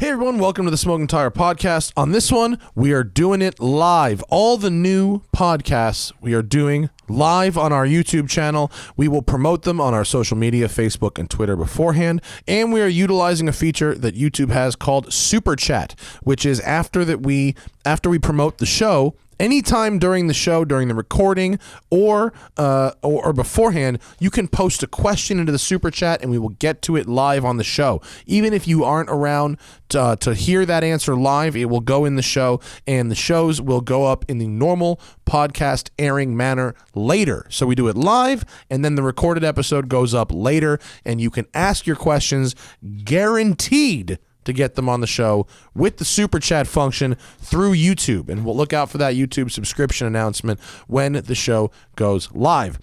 Hey everyone, welcome to the Smoking Tire Podcast. On this one, we are doing it live. All the new podcasts we are doing live on our YouTube channel. We will promote them on our social media, Facebook and Twitter beforehand. And we are utilizing a feature that YouTube has called Super Chat, which is after we promote the show, anytime during the show, during the recording, or beforehand, you can post a question into the Super Chat and we will get to it live on the show. Even if you aren't around to hear that answer live, it will go in the show, and the shows will go up in the normal podcast airing manner later. So we do it live, and then the recorded episode goes up later, and you can ask your questions, guaranteed to get them on the show with the Super Chat function through YouTube. And we'll look out for that YouTube subscription announcement when the show goes live.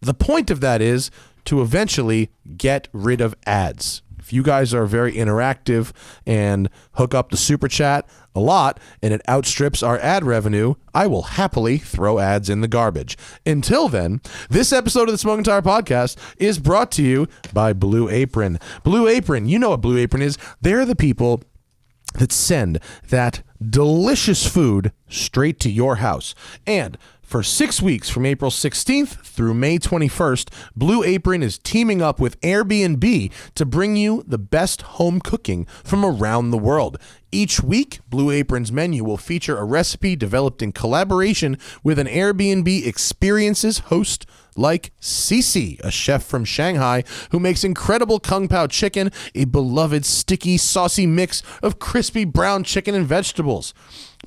The point of that is to eventually get rid of ads. If you guys are very interactive and hook up the Super Chat a lot and it outstrips our ad revenue, I will happily throw ads in the garbage. Until then, this episode of the Smoking Tire Podcast is brought to you by Blue Apron. Blue Apron, you know what Blue Apron is. They're the people that send that delicious food straight to your house. And for 6 weeks, from April 16th through May 21st, Blue Apron is teaming up with Airbnb to bring you the best home cooking from around the world. Each week, Blue Apron's menu will feature a recipe developed in collaboration with an Airbnb Experiences host like Cece, a chef from Shanghai who makes incredible Kung Pao chicken, a beloved sticky, saucy mix of crispy brown chicken and vegetables.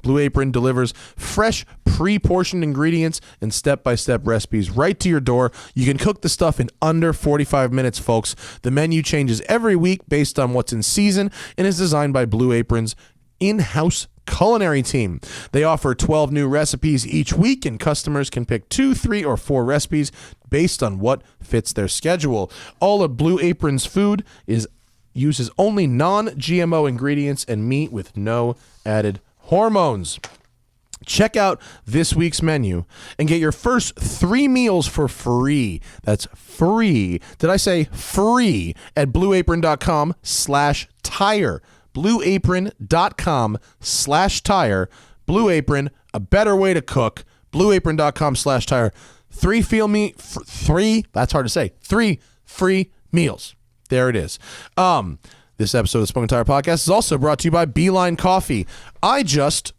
Blue Apron delivers fresh, pre-portioned ingredients and step-by-step recipes right to your door. You can cook the stuff in under 45 minutes, folks. The menu changes every week based on what's in season and is designed by Blue Apron's in-house culinary team. They offer 12 new recipes each week, and customers can pick 2, 3, or 4 recipes based on what fits their schedule. All of Blue Apron's food uses only non-GMO ingredients and meat with no added hormones. Check out this week's menu and get your first 3 meals for free. That's free. Did I say free? At blueapron.com/tire. blueapron.com/tire. Blue Apron, a better way to cook. blueapron.com/tire. 3 that's hard to say. 3 free meals. There it is. This episode of the Smoking Tire Podcast is also brought to you by Beeline Coffee.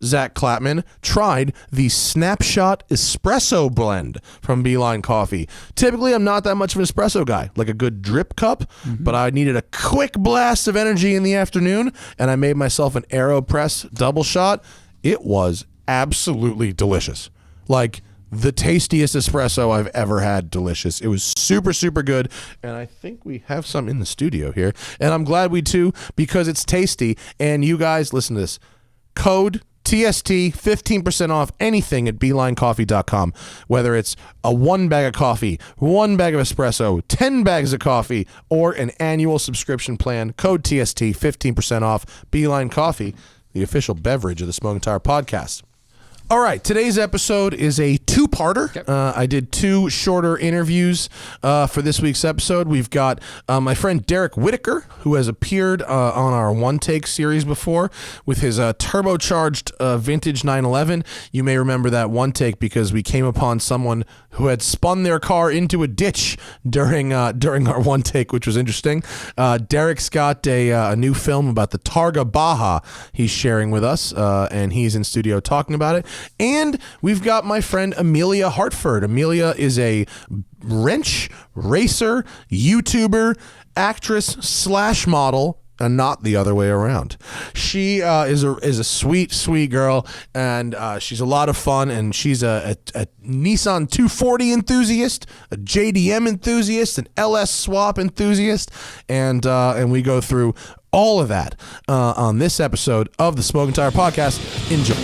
Zach Clapman, tried the Snapshot Espresso Blend from Beeline Coffee. Typically, I'm not that much of an espresso guy, like a good drip cup, but I needed a quick blast of energy in the afternoon, and I made myself an AeroPress double shot. It was absolutely delicious. Like, the tastiest espresso I've ever had. Delicious. It was super, super good. And I think we have some in the studio here. And I'm glad we do, because it's tasty. And you guys, listen to this. Code TST, 15% off anything at BeelineCoffee.com. Whether it's a 1 bag of coffee, 1 bag of espresso, 10 bags of coffee, or an annual subscription plan. Code TST, 15% off. Beeline Coffee, the official beverage of the Smoking Tire Podcast. All right, today's episode is a 2-parter. Yep. I did 2 shorter interviews for this week's episode. We've got my friend Derek Whittaker, who has appeared on our One Take series before with his turbocharged vintage 911. You may remember that One Take because we came upon someone who had spun their car into a ditch during our One Take, which was interesting. Derek's got a new film about the Targa Baja he's sharing with us, and he's in studio talking about it. And we've got my friend Emelia Hartford. Amelia is a wrench racer, YouTuber, actress / model, and not the other way around. She is a sweet, sweet girl, and she's a lot of fun, and she's a Nissan 240 enthusiast, a JDM enthusiast, an LS swap enthusiast, and we go through all of that on this episode of the Smoking Tire Podcast. Enjoy.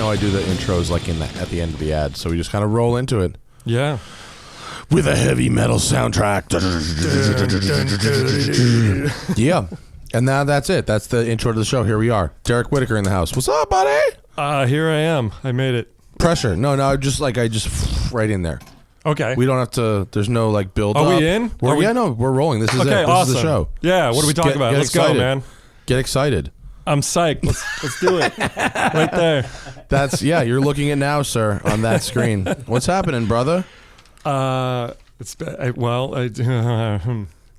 I do the intros like at the end of the ad, so we just kind of roll into it. Yeah. With a heavy metal soundtrack. Yeah. And now that's it. That's the intro to the show. Here we are. Derek Whittaker in the house. What's up, buddy? Here I am. I made it. Pressure. No, I just right in there. Okay. We don't have to. There's no like build. Are up. we in? Yeah, no, we're rolling. This is okay, it. This awesome. is the show. Yeah. What are we talking about? Let's excited. go, man. Get excited. I'm psyched. Let's do it. Right there. That's you're looking at now, sir, on that screen. What's happening, brother?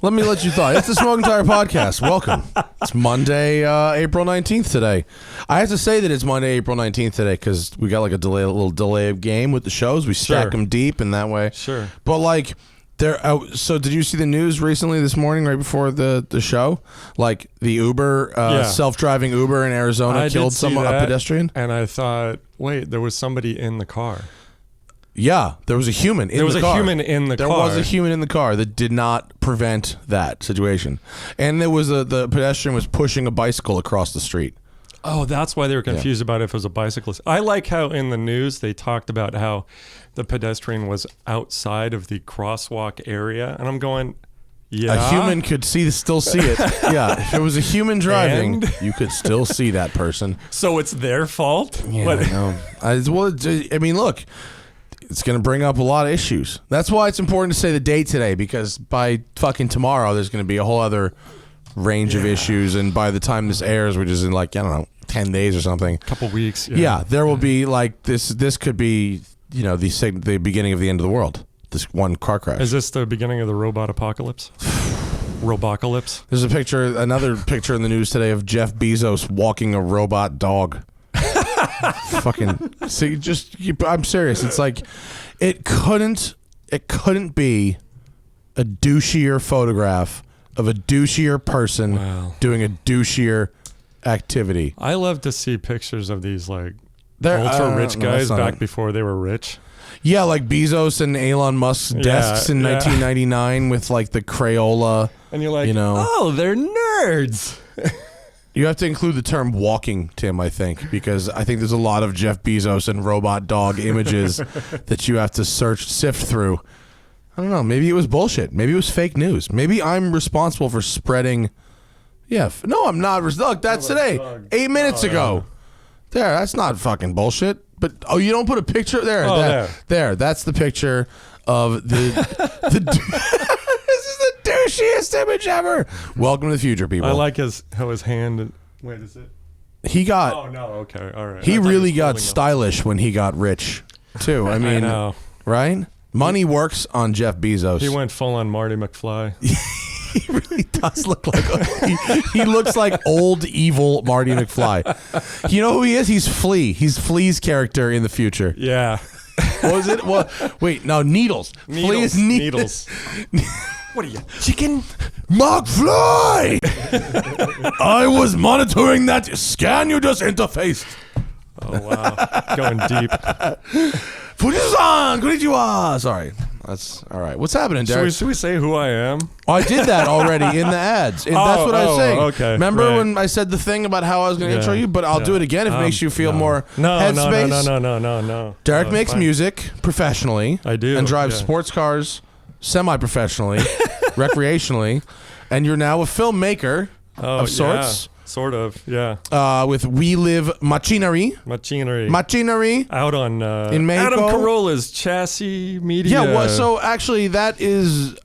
Let me let you thought. It's the Smoking Tire Podcast. Welcome. It's Monday, April 19th today. I have to say that it's Monday, April 19th today because we got like a little delay of game with the shows. We stack them deep in that way. Sure. But like, so did you see the news recently this morning, right before the show? Like the Uber, self-driving Uber in Arizona killed a pedestrian? And I thought, wait, there was somebody in the car. Yeah, there was a human in the car. There was a human in the car. There was a human in the car that did not prevent that situation. And there was the pedestrian was pushing a bicycle across the street. Oh, that's why they were confused about if it was a bicyclist. I like how in the news they talked about how the pedestrian was outside of the crosswalk area. And I'm going, yeah. A human could still see it. Yeah, if it was a human driving, you could still see that person. So it's their fault? Yeah, I know. I mean, look. It's going to bring up a lot of issues. That's why it's important to say the date today, because by fucking tomorrow, there's going to be a whole other range of issues. And by the time this airs, which is in like, I don't know, 10 days or something. Couple weeks. Yeah, there will be like this could be, the beginning of the end of the world. This one car crash. Is this the beginning of the robot apocalypse? Robocalypse? There's another picture in the news today of Jeff Bezos walking a robot dog. Fucking see, I'm serious. It's like it couldn't be a douchier photograph of a douchier person doing a douchier activity. I love to see pictures of these like ultra rich guys back before they were rich. Yeah, like Bezos and Elon Musk's desks in 1999 with like the Crayola. And you're like, oh, they're nerds. You have to include the term walking, Tim, I think, because I think there's a lot of Jeff Bezos and robot dog images that you have to sift through. I don't know. Maybe it was bullshit. Maybe it was fake news. Maybe I'm responsible for spreading. Yeah. No, I'm not. Look, that's today. 8 minutes ago. There, that's not fucking bullshit. But, you don't put a picture there. There. That's the picture of the douchiest image ever. Welcome to the future, people. I like how his hand. Wait, is it? He got. Oh no. Okay. All right. He really got stylish when he got rich, too. I mean, I know. Right? Money works on Jeff Bezos. He went full on Marty McFly. He really does look like he looks like old evil Marty McFly. You know who he is? He's Flea. He's Flea's character in the future. Yeah. What was it? Well, wait, no, Needles. Flea is Needles. What are you, chicken? McFly! I was monitoring that scan you just interfaced. Oh, wow. Going deep. Fujisan! Konnichiwa! Sorry. That's all right. What's happening, Derek? Should we say who I am? Oh, I did that already in the ads. That's what I was saying. Okay. Remember when I said the thing about how I was going to intro you? But I'll do it again if it makes you feel more headspace. No. Derek makes music professionally. I do. And drives sports cars semi-professionally, recreationally. And you're now a filmmaker of sorts. Sort of, yeah. With We Live Machinery. Out on in Mexico. Adam Carolla's Chassis Media. Yeah, well, so actually that is...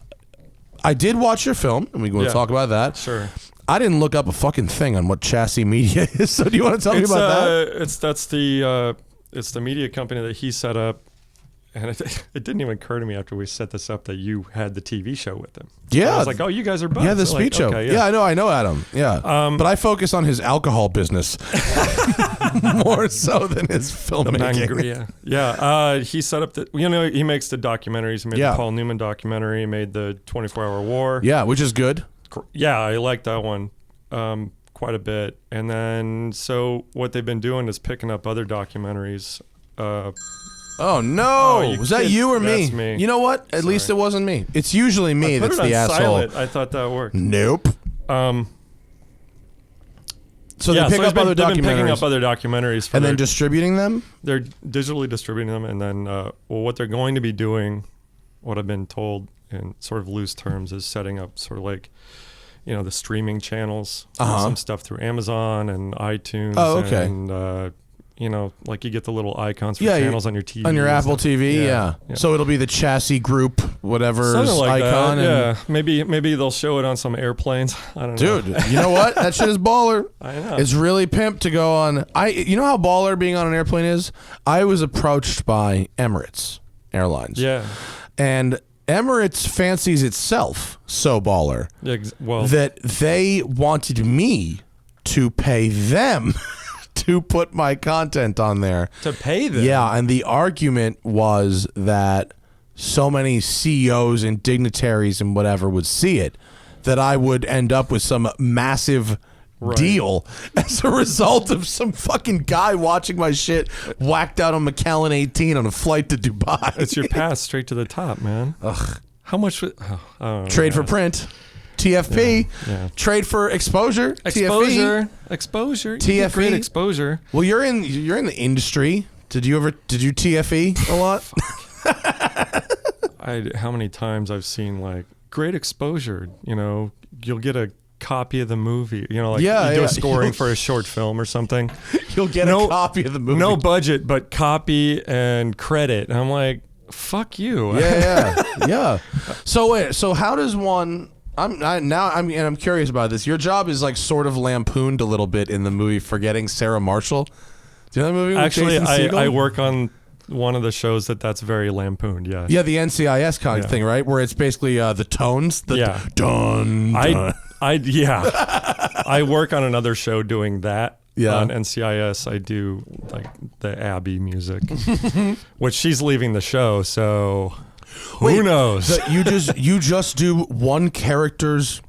I did watch your film, and we're going to talk about that. Sure. I didn't look up a fucking thing on what Chassis Media is, so do you want to tell me about that? It's the media company that he set up. And it didn't even occur to me after we set this up that you had the TV show with him. Yeah. I was like, oh, you guys are buds. Yeah, the speed show. Okay, yeah, I know Adam. Yeah. But I focus on his alcohol business more so than his filmmaking. Yeah. He set up he makes the documentaries. He made the Paul Newman documentary. He made the 24-Hour War. Yeah, which is good. Yeah, I like that one quite a bit. And then, so what they've been doing is picking up other documentaries. Oh no! Oh, was that you or me? That's me. You know what? At least it wasn't me. It's usually me that's the asshole. Silent. I thought that worked. Nope. So they pick up other documentaries. They've been picking up other documentaries and then distributing them. They're digitally distributing them, and then what they're going to be doing, what I've been told in sort of loose terms, is setting up sort of like, the streaming channels, some stuff through Amazon and iTunes. Oh, okay. And you know, like you get the little icons for Yeah, channels on your TV. On your and Apple stuff. TV, yeah. So it'll be the chassis group, whatever's Something like icon. that, yeah. Maybe they'll show it on some airplanes. I don't know. Dude, you know what? That shit is baller. I know. It's really pimp to go on. You know how baller being on an airplane is? I was approached by Emirates Airlines. Yeah. And Emirates fancies itself so baller that they wanted me to pay them to put my content on there. To pay them? Yeah, and the argument was that so many CEOs and dignitaries and whatever would see it that I would end up with some massive deal as a result of some fucking guy watching my shit whacked out on McAllen 18 on a flight to Dubai. It's your path straight to the top, man. Ugh. How much? Trade for print. TFP. Yeah. Trade for exposure. Exposure. TFE. Exposure. TFE. Great exposure. Well, you're in the industry. Did you TFE a lot? How many times I've seen like great exposure, you know, you'll get a copy of the movie, you know, like you do a scoring for a short film or something. You'll get a copy of the movie. No budget, but copy and credit. And I'm like, fuck you. Yeah. So wait, so how does one? I'm curious about this. Your job is like sort of lampooned a little bit in the movie Forgetting Sarah Marshall. Do you know that movie? Actually, with Jason Segel? I work on one of the shows that's very lampooned. Yeah. Yeah, the NCIS kind of thing, right? Where it's basically the tones. Dun. I work on another show doing that. Yeah. On NCIS, I do like the Abby music, which she's leaving the show, so who knows? So you just do one character's.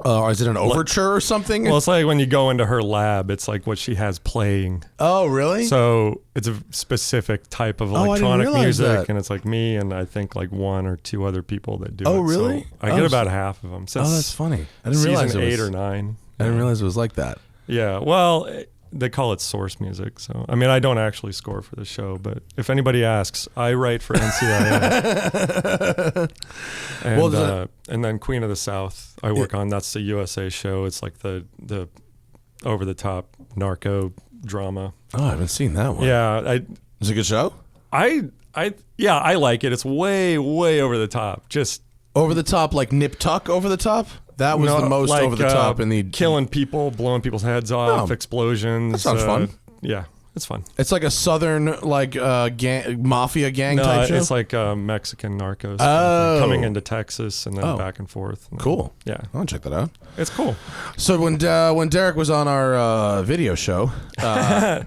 Is it an overture or something? Well, it's like when you go into her lab, it's like what she has playing. Oh, really? So it's a specific type of electronic music, and it's like me and I think like one or two other people that do it. Oh, really? So I get about half of them. Since that's funny. I didn't realize season it was 8 or 9. I didn't realize it was like that. Yeah, well, they call it source music. So, I mean, I don't actually score for the show, but if anybody asks, I write for NCIS. And then Queen of the South, I work on. That's the USA show. It's like the over-the-top narco drama. Oh, I haven't seen that one. Yeah. Is it a good show? I like it. It's way, way over the top. Just over the top, like Nip Tuck over the top? That was the most over the top in the killing people, blowing people's heads off, explosions. That sounds fun. Yeah, it's fun. It's like a southern mafia gang type show. It's like Mexican narcos coming into Texas and then back and forth. Cool. Yeah, I'll check that out. It's cool. So when Derek was on our video show,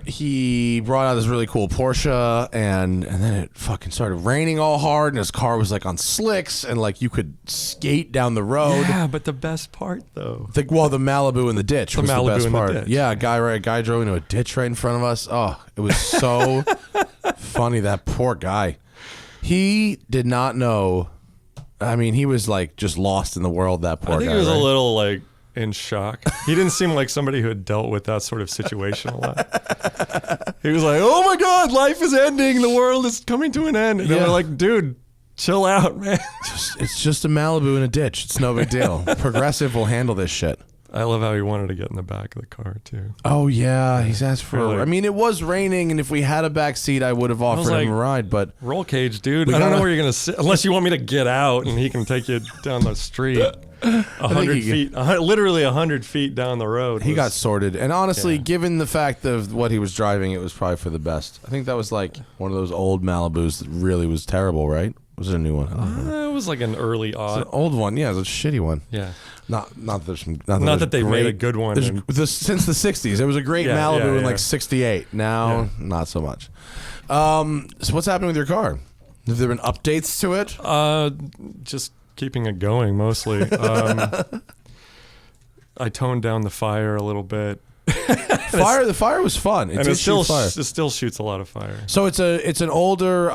he brought out this really cool Porsche, and then it fucking started raining all hard, and his car was like on slicks, and like you could skate down the road. Yeah, but the best part though, the Malibu in the ditch was the best part. Ditch. Yeah, a guy drove into a ditch right in front of us. Oh, it was so funny. That poor guy. He did not know. I mean, he was like just lost in the world, that poor guy. I think he was a little like in shock. He didn't seem like somebody who had dealt with that sort of situation a lot. He was like, oh my God, life is ending. The world is coming to an end. And we're like, dude, chill out, man. It's just a Malibu in a ditch. It's no big deal. Progressive will handle this shit. I love how he wanted to get in the back of the car too. Oh yeah, he's asked for. I mean, it was raining, and if we had a back seat, I would have offered him a ride. But roll cage, dude. I don't know where you're gonna sit unless you want me to get out and he can take you down the street. 100 feet, literally 100 feet down the road. He got sorted, and honestly, given the fact of what he was driving, it was probably for the best. I think that was like one of those old Malibus that really was terrible, right? Was it a new one? It was like an early odd. It's an old one, yeah. It was a shitty one. Yeah. Not that they made a good one. Since the 60s. It was a great Malibu in like 68. Now, not so much. So what's happening with your car? Have there been updates to it? Just keeping it going, mostly. I toned down the fire a little bit. The fire was fun. It still shoots a lot of fire. So it's an older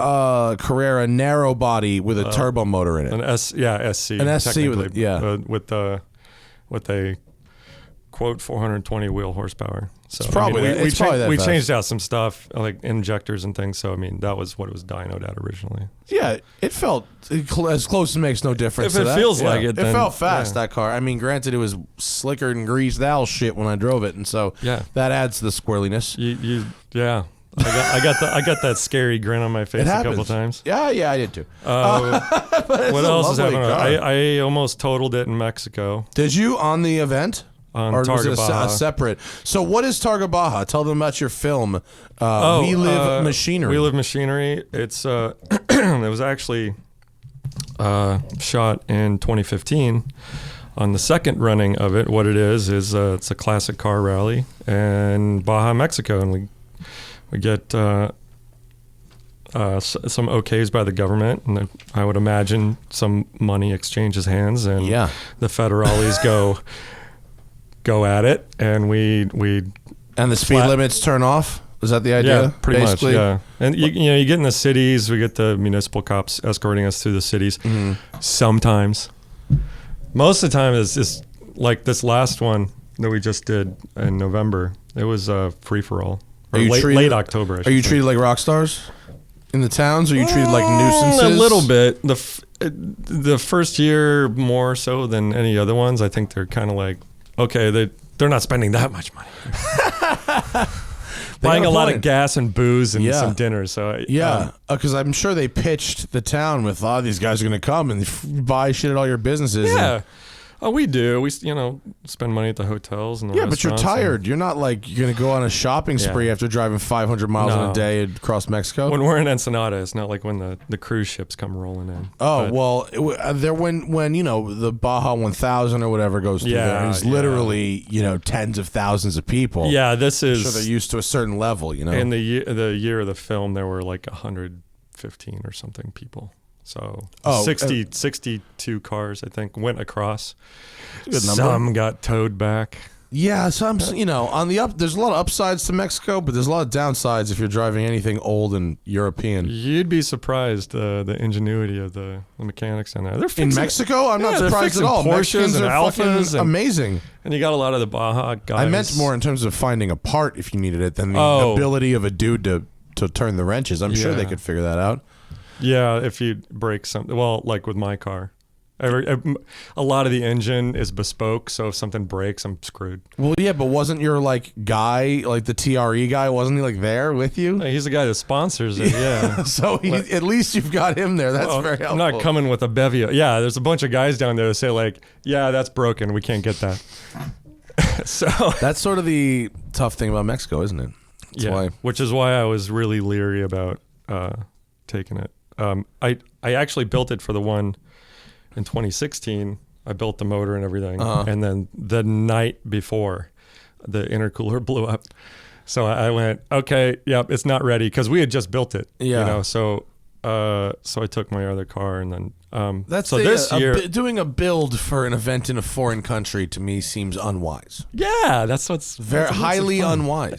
Carrera narrow body with a turbo motor in it. SC. An SC with with a quote 420 wheel horsepower. So it's probably we changed out some stuff like injectors and things. So I mean that was what it was dynoed at originally. Yeah, it felt as close as makes no difference. If it feels like it, then, it felt fast. That car. I mean, granted, it was slicker than greased owl shit when I drove it, and so that adds to the squirreliness. I got that scary grin on my face a couple times. Yeah, I did too. What else is happening? I almost totaled it in Mexico. Did you on the event? On or Targa was it Baja. a separate? So what is Targa Baja? Tell them about your film. We Live Machinery. We Live Machinery. It's it was actually shot in 2015. On the second running of it, what it is it's a classic car rally in Baja, Mexico, and we get some okays by the government, and I would imagine some money exchanges hands, and the federales go at it, and we and the speed limits turn off. Is that the idea? Yeah, pretty basically? much. Yeah, and you get in the cities. We get the municipal cops escorting us through the cities. Sometimes. Most of the time, it's just like this last one that we just did in November. It was free for all. Or late October. Are you treated like rock stars in the towns? Or are you treated like nuisances? A little bit. The first year more so than any other ones. I think they're kind of like, okay, they're not spending that much money. Buying a lot of gas and booze and some dinner. So because I'm sure they pitched the town with, these guys are going to come and buy shit at all your businesses. Yeah. We do. We spend money at the hotels and the but you're tired. You're not like you're going to go on a shopping spree after driving 500 miles in a day across Mexico. When we're in Ensenada, it's not like when the cruise ships come rolling in. When the Baja 1000 or whatever goes through there, it's literally tens of thousands of people. Yeah, this is. So they're used to a certain level. In the year of the film, there were like 115 or something people. So 62 cars, I think, went across. Some got towed back. Yeah, some, on the there's a lot of upsides to Mexico, but there's a lot of downsides if you're driving anything old and European. You'd be surprised the ingenuity of the mechanics in there. They're in Mexico? I'm not surprised at all. Porsches and Alphas. Amazing. And you got a lot of the Baja guys. I meant more in terms of finding a part if you needed it than the ability of a dude to turn the wrenches. I'm sure they could figure that out. Yeah, if you break something. Well, like with my car. A lot of the engine is bespoke, so if something breaks, I'm screwed. Well, yeah, but wasn't your guy, like the TRE guy, wasn't he there with you? He's the guy that sponsors it, yeah. So at least you've got him there. That's very helpful. I'm not coming with a bevy. Yeah, there's a bunch of guys down there that say that's broken. We can't get that. So that's sort of the tough thing about Mexico, isn't it? Which is why I was really leery about taking it. I actually built it for the one in 2016. I built the motor and everything, and then the night before, the intercooler blew up. So I went, okay, it's not ready because we had just built it. Yeah. So I took my other car and then this year doing a build for an event in a foreign country to me seems unwise. Yeah, that's very highly unwise.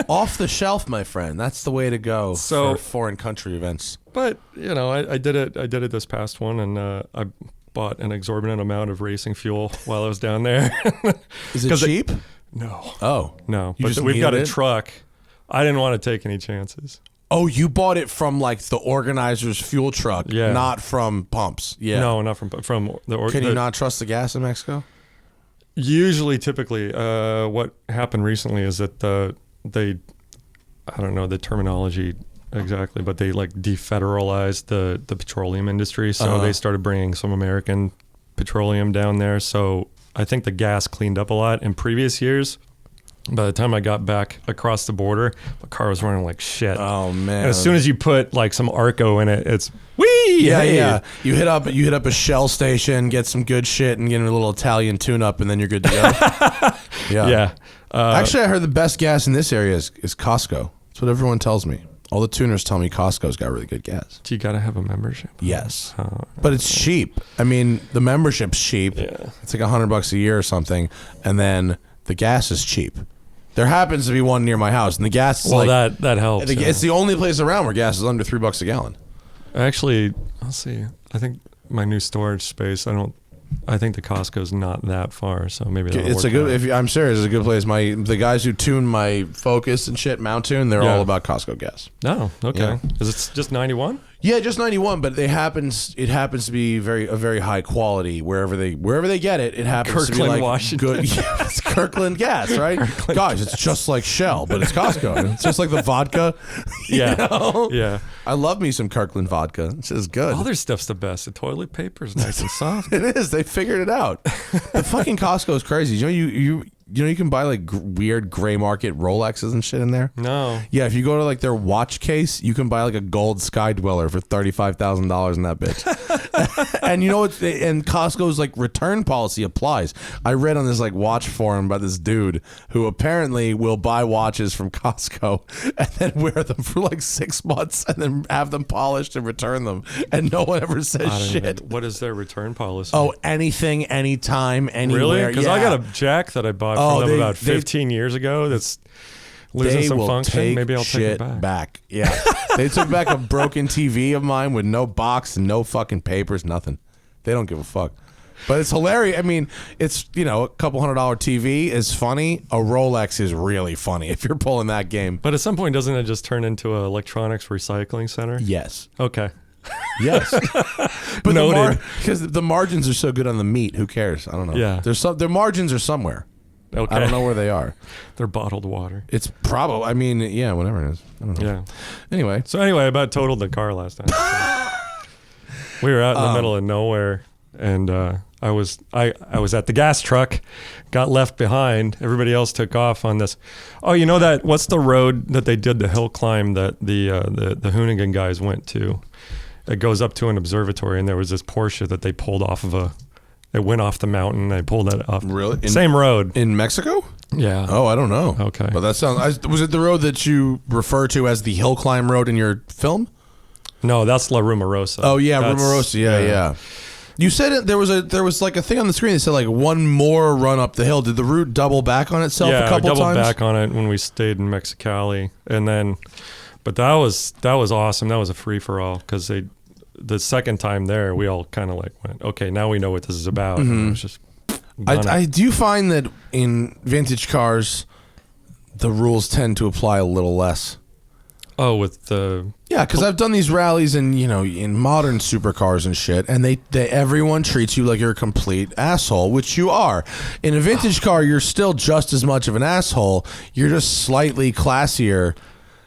Off the shelf, my friend. That's the way to go for foreign country events. But I did it. I did it this past one, and I bought an exorbitant amount of racing fuel while I was down there. Is it cheap? No. Oh, no. But we've got a truck. I didn't want to take any chances. Oh, you bought it from the organizer's fuel truck, not from pumps. Yeah. No, not from the. Can you not trust the gas in Mexico? Usually, typically, what happened recently is that I don't know the terminology exactly, but they defederalized the petroleum industry. So they started bringing some American petroleum down there. So I think the gas cleaned up a lot in previous years. By the time I got back across the border, my car was running like shit. Oh man! And as soon as you put some Arco in it, it's wee. Yeah. You hit up a Shell station, get some good shit, and get a little Italian tune-up, and then you're good to go. Yeah. Actually, I heard the best gas in this area is Costco. That's what everyone tells me. All the tuners tell me Costco's got really good gas. Do you got to have a membership? Yes, but it's cheap. I mean, the membership's cheap. Yeah. It's like $100 a year or something, and then the gas is cheap. There happens to be one near my house, and the gas is that helps. It's the only place around where gas is under $3 a gallon. Actually, I'll see. I think my new storage space. I think the Costco's not that far, so maybe it's a good. I'm serious, it's a good place. The guys who tune my Focus and shit, Mount Tune, they're all about Costco gas. Oh, okay. Yeah. Is it just 91? Yeah, just 91, but it happens to be a very high quality wherever they get it. It happens Kirkland, to be Washington. Good. Yeah, it's Kirkland gas, right? Guys, it's just like Shell, but it's Costco. It's just like the vodka. Yeah. You know? Yeah. I love me some Kirkland vodka. It's just good. All their stuff's the best. The toilet paper's nice and soft. It is. They figured it out. The fucking Costco is crazy. You know you can buy like weird gray market Rolexes and shit in there. No. Yeah, if you go to like their watch case, you can buy like a gold Sky Dweller for $35,000 in that bitch. And you know what? And Costco's like return policy applies. I read on this like watch forum about this dude who apparently will buy watches from Costco and then wear them for like 6 months and then have them polished and return them, and no one ever says shit. What is their return policy? Oh, anything, anytime, anywhere. Really? Because I Yeah. got a Jack that I bought from them about 15 years ago that's losing They some will function. take Maybe I'll take shit it back. back. Yeah. They took back a broken TV of mine with no box and no fucking papers, nothing. They don't give a fuck. But it's hilarious. I mean, it's, you know, a couple $100 TV is funny. A Rolex is really funny if you're pulling that game. But at some point, doesn't it just turn into an electronics recycling center? Yes. Okay. Yes. But Noted. because the margins are so good on the meat, who cares? I don't know. Yeah. Their margins are somewhere. Okay. I don't know where they are. They're bottled water. It's probably, I mean, yeah, whatever it is. I don't know. Yeah. Anyway. So anyway, I about totaled the car last time. We were out in the middle of nowhere, and I was at the gas truck, got left behind. Everybody else took off on this. Oh, you know that? What's the road that they did the hill climb that the Hoonigan guys went to? It goes up to an observatory, and there was this Porsche that they pulled off of it went off the mountain. They pulled it off. Really? Same road. In Mexico? Yeah. Oh, I don't know. Okay. But that sounds. Was it the road that you refer to as the hill climb road in your film? No, that's La Rumorosa. Oh yeah, That's- Rumorosa. Yeah. You said it. There was like a thing on the screen that said like one more run up the hill. Did the route double back on itself a couple doubled times? back on it when we stayed in Mexicali, and then, but that was awesome. That was a free for all because the second time there, we all kind of like went, okay, now we know what this is about. And it was just. I do find that in vintage cars, the rules tend to apply a little less. Oh, with the Yeah, because I've done these rallies in in modern supercars and shit, and they everyone treats you like you're a complete asshole, which you are. In a vintage car, you're still just as much of an asshole. You're just slightly classier.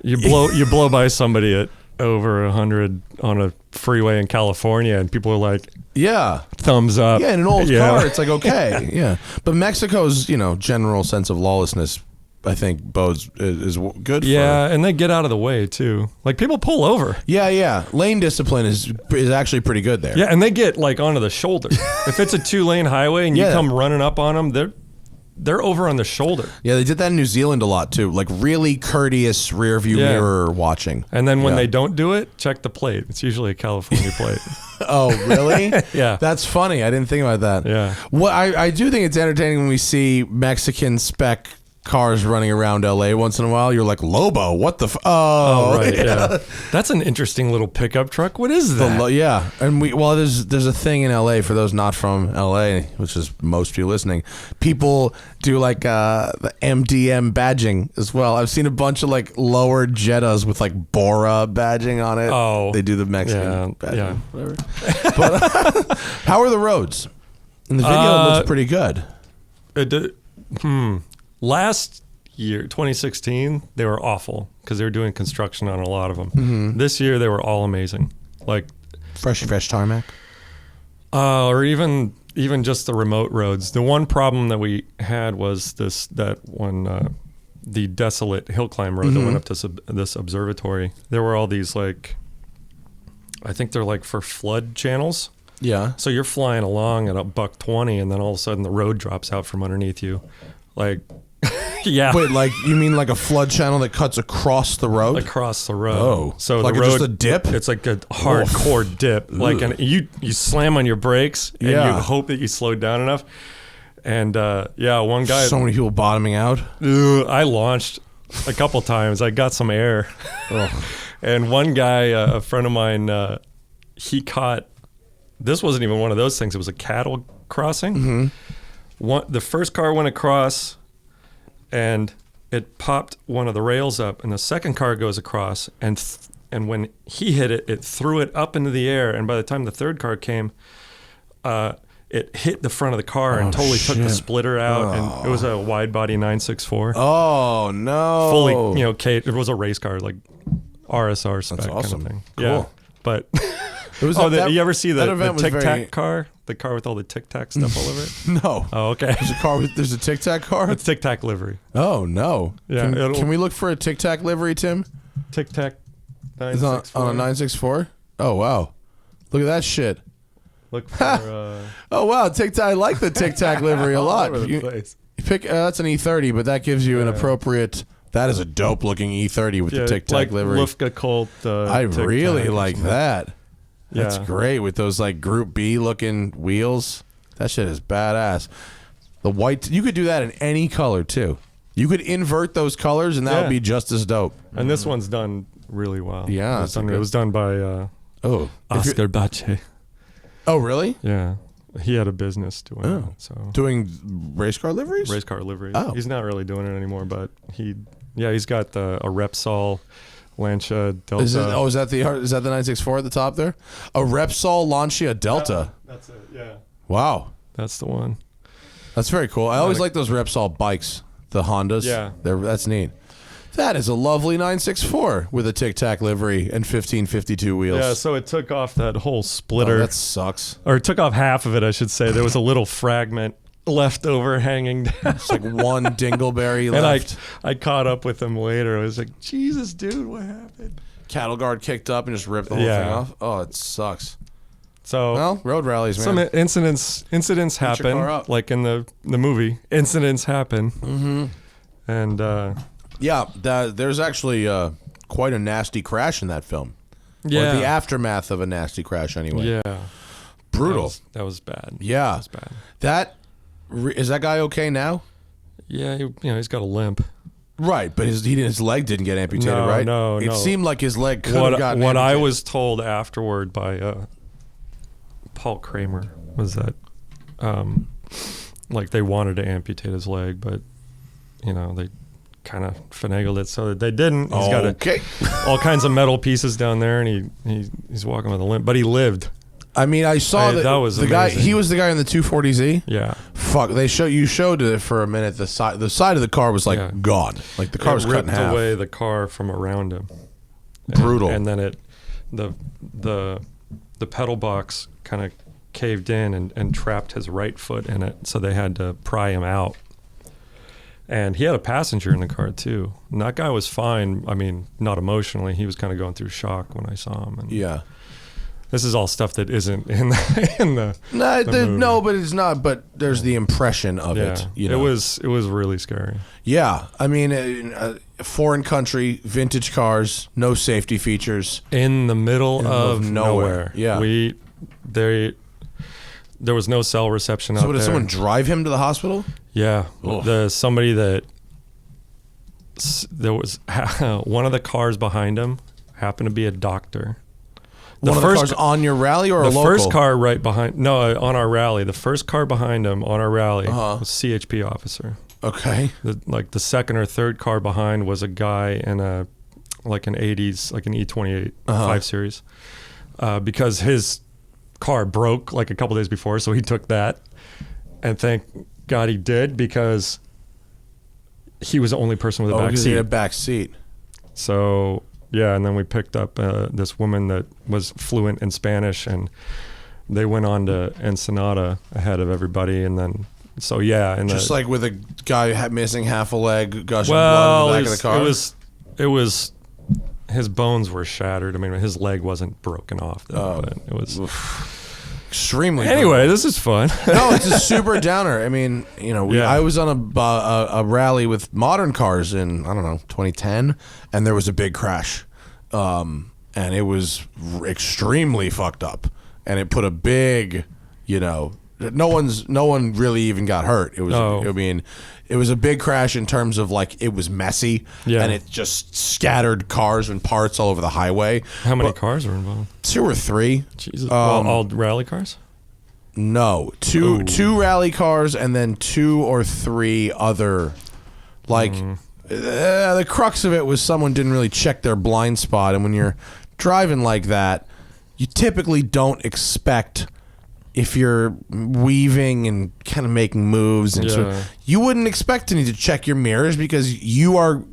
you blow by somebody at over 100 on a freeway in California, and people are like, Yeah. thumbs up. Yeah, in an old car, it's like, okay. Yeah. But Mexico's, general sense of lawlessness, I think, bodes is good for. Yeah, and they get out of the way, too. Like, people pull over. Yeah. Lane discipline is actually pretty good there. Yeah, and they get, like, onto the shoulder. If it's a 2-lane highway and you come running up on them, they're over on the shoulder. Yeah, they did that in New Zealand a lot, too. Like, really courteous rear view mirror watching. And then when they don't do it, check the plate. It's usually a California plate. Oh, really? Yeah. That's funny. I didn't think about that. Yeah. Well, I do think it's entertaining when we see Mexican spec cars running around LA once in a while. You're like, Lobo, what the Oh, right, yeah. That's an interesting little pickup truck. What is that? Yeah, and there's a thing in LA for those not from LA, which is most of you listening. People do like the MDM badging as well. I've seen a bunch of like lower Jettas with like Bora badging on it. Oh, they do the Mexican badging. Yeah. Whatever. But how are the roads? In the video, it looks pretty good. Last year, 2016, they were awful because they were doing construction on a lot of them. This year, they were all amazing. Like fresh tarmac. Or even just the remote roads. The one problem that we had was the desolate hill climb road that went up to this observatory. There were all these like, I think they're like for flood channels. Yeah. So you're flying along at a $120, and then all of a sudden the road drops out from underneath you, like. Yeah. Wait, like you mean like a flood channel that cuts across the road? Across the road. Oh, so like the road, just a dip? It's like a hardcore dip. Like you slam on your brakes and you hope that you slowed down enough. And one guy. So many people bottoming out. I launched a couple times. I got some air. And one guy, a friend of mine, he caught. This wasn't even one of those things. It was a cattle crossing. The first car went across. And it popped one of the rails up, and the second car goes across, and when he hit it, it threw it up into the air. And by the time the third car came, it hit the front of the car and totally took the splitter out. And it was a wide body 964. Oh no! Fully, it was a race car, like RSR spec. That's awesome. Kind of thing. Cool. Yeah, but you ever see the Tic Tac car? The car with all the Tic Tac stuff all over it? No. Oh, okay. There's a Tic Tac car? It's Tic Tac livery. Oh, no. Yeah. Can we look for a Tic Tac livery, Tim? Tic Tac 964. On a 964? Oh, wow. Look at that shit. Look for... oh, wow. Tic Tac. I like the Tic Tac livery a lot. All over the place. You pick, that's an E30, but that gives you an appropriate... That is a dope-looking E30 with the Tic Tac livery. Lufka Colt. I really like that. Yeah. That's great with those like Group B looking wheels. That shit is badass. The white, you could do that in any color too. You could invert those colors and that would be just as dope. And this one's done really well. Yeah. It was done by Oscar Bache. Oh, really? Yeah. He had a business doing it. So doing race car liveries? Race car liveries. Oh. He's not really doing it anymore, but he's got a Repsol Lancia Delta. Is that the 964 at the top there? A Repsol Lancia Delta. That's it. Yeah. Wow. That's the one. That's very cool. I always like those Repsol bikes, the Hondas. Yeah. That's neat. That is a lovely 964 with a Tic Tac livery and 1552 wheels. Yeah, so it took off that whole splitter. Oh, that sucks. Or it took off half of it, I should say. There was a little fragment left over hanging down. It's like one dingleberry left. And I caught up with him later. I was like, Jesus, dude, what happened? Cattle guard kicked up and just ripped the whole thing off. Oh, it sucks. So well, road rallies, man. Some incidents happen, like in the movie. Incidents happen. Mm-hmm. And there's actually quite a nasty crash in that film. Yeah. Or the aftermath of a nasty crash, anyway. Yeah. Brutal. That was bad. Yeah. That was bad. Is that guy okay now? Yeah, he's got a limp. Right, but his leg didn't get amputated, right? No. It seemed like his leg could have gotten What amputated. I was told afterward by Paul Kramer was that like they wanted to amputate his leg, but they kind of finagled it so that they didn't. He's got all kinds of metal pieces down there, and he's walking with a limp, but he lived. I mean, I saw that was the amazing. guy. He was the guy in the 240Z. Yeah. Fuck. You showed it for a minute. The side of the car was like gone. Like the car was cut in half. Ripped away the car from around him. Brutal. And then the pedal box kind of caved in and trapped his right foot in it, so they had to pry him out. And he had a passenger in the car too. And that guy was fine. I mean, not emotionally. He was kind of going through shock when I saw him. And yeah. This is all stuff that isn't in the movie. No, but it's not. But there's the impression of it. It was really scary. Yeah, I mean, a foreign country, vintage cars, no safety features, in the middle of nowhere. Yeah, there was no cell reception out there. So did someone drive him to the hospital? Yeah, there was one of the cars behind him happened to be a doctor. One of the cars on your rally or a local? The first car right behind, on our rally. The first car behind him on our rally was a CHP officer. Okay. The second or third car behind was a guy in an 80s, like an E28 5 Series, because his car broke like a couple days before, so he took that, and thank God he did, because he was the only person with a back seat. He had a back seat. So. Yeah, and then we picked up this woman that was fluent in Spanish, and they went on to Ensenada ahead of everybody, and then just like with a guy missing half a leg, gushing blood in the back of the car. It was his bones were shattered. I mean, his leg wasn't broken off, though, but it was extremely. Anyway, this is fun. No, it's a super downer. I mean, I was on a rally with modern cars in 2010, and there was a big crash, and it was extremely fucked up, and it put a big, no one really even got hurt. It was, I mean, it was a big crash in terms of like it was messy, and it just scattered cars and parts all over the highway. How many cars were involved? 2 or 3. Jesus, all rally cars? No, two rally cars and then 2 or 3 other, like the crux of it was someone didn't really check their blind spot, and when you're driving like that, you typically don't expect if you're weaving and kind of making moves, and so you wouldn't expect to need to check your mirrors because you are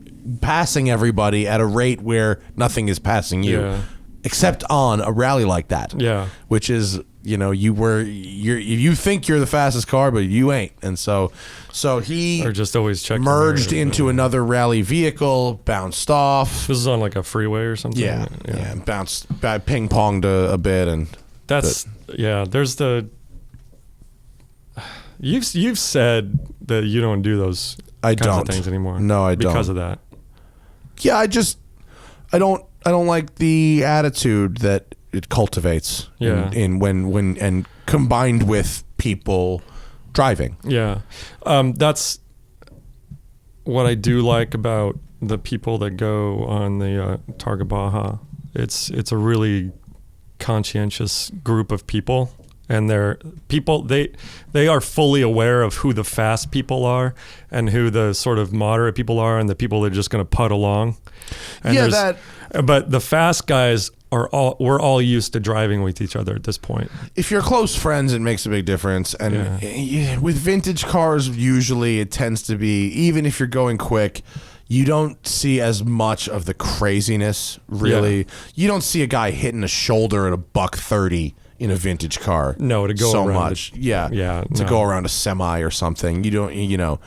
passing everybody at a rate where nothing is passing you, except on a rally like that. Yeah, which is, you know, you think you're the fastest car, but you ain't, and so he or just always check merged into another rally vehicle, bounced off. This is on like a freeway or something. Yeah, bounced, ping ponged a bit, and that's there's the. You've said that you don't do those kinds of things anymore. No, I don't. Because of that. Yeah, I don't like the attitude that it cultivates. In when and combined with people driving. Yeah, that's what I do like about the people that go on the Targa Baja. It's a really conscientious group of people. And they're people, they are fully aware of who the fast people are and who the sort of moderate people are and the people that are just going to putt along. And but the fast guys we're all used to driving with each other at this point. If you're close friends, it makes a big difference. And with vintage cars, usually it tends to be, even if you're going quick, you don't see as much of the craziness, really. Yeah. You don't see a guy hitting a shoulder at a $130 in a vintage car. No, to go so around much. To go around a semi or something. You don't,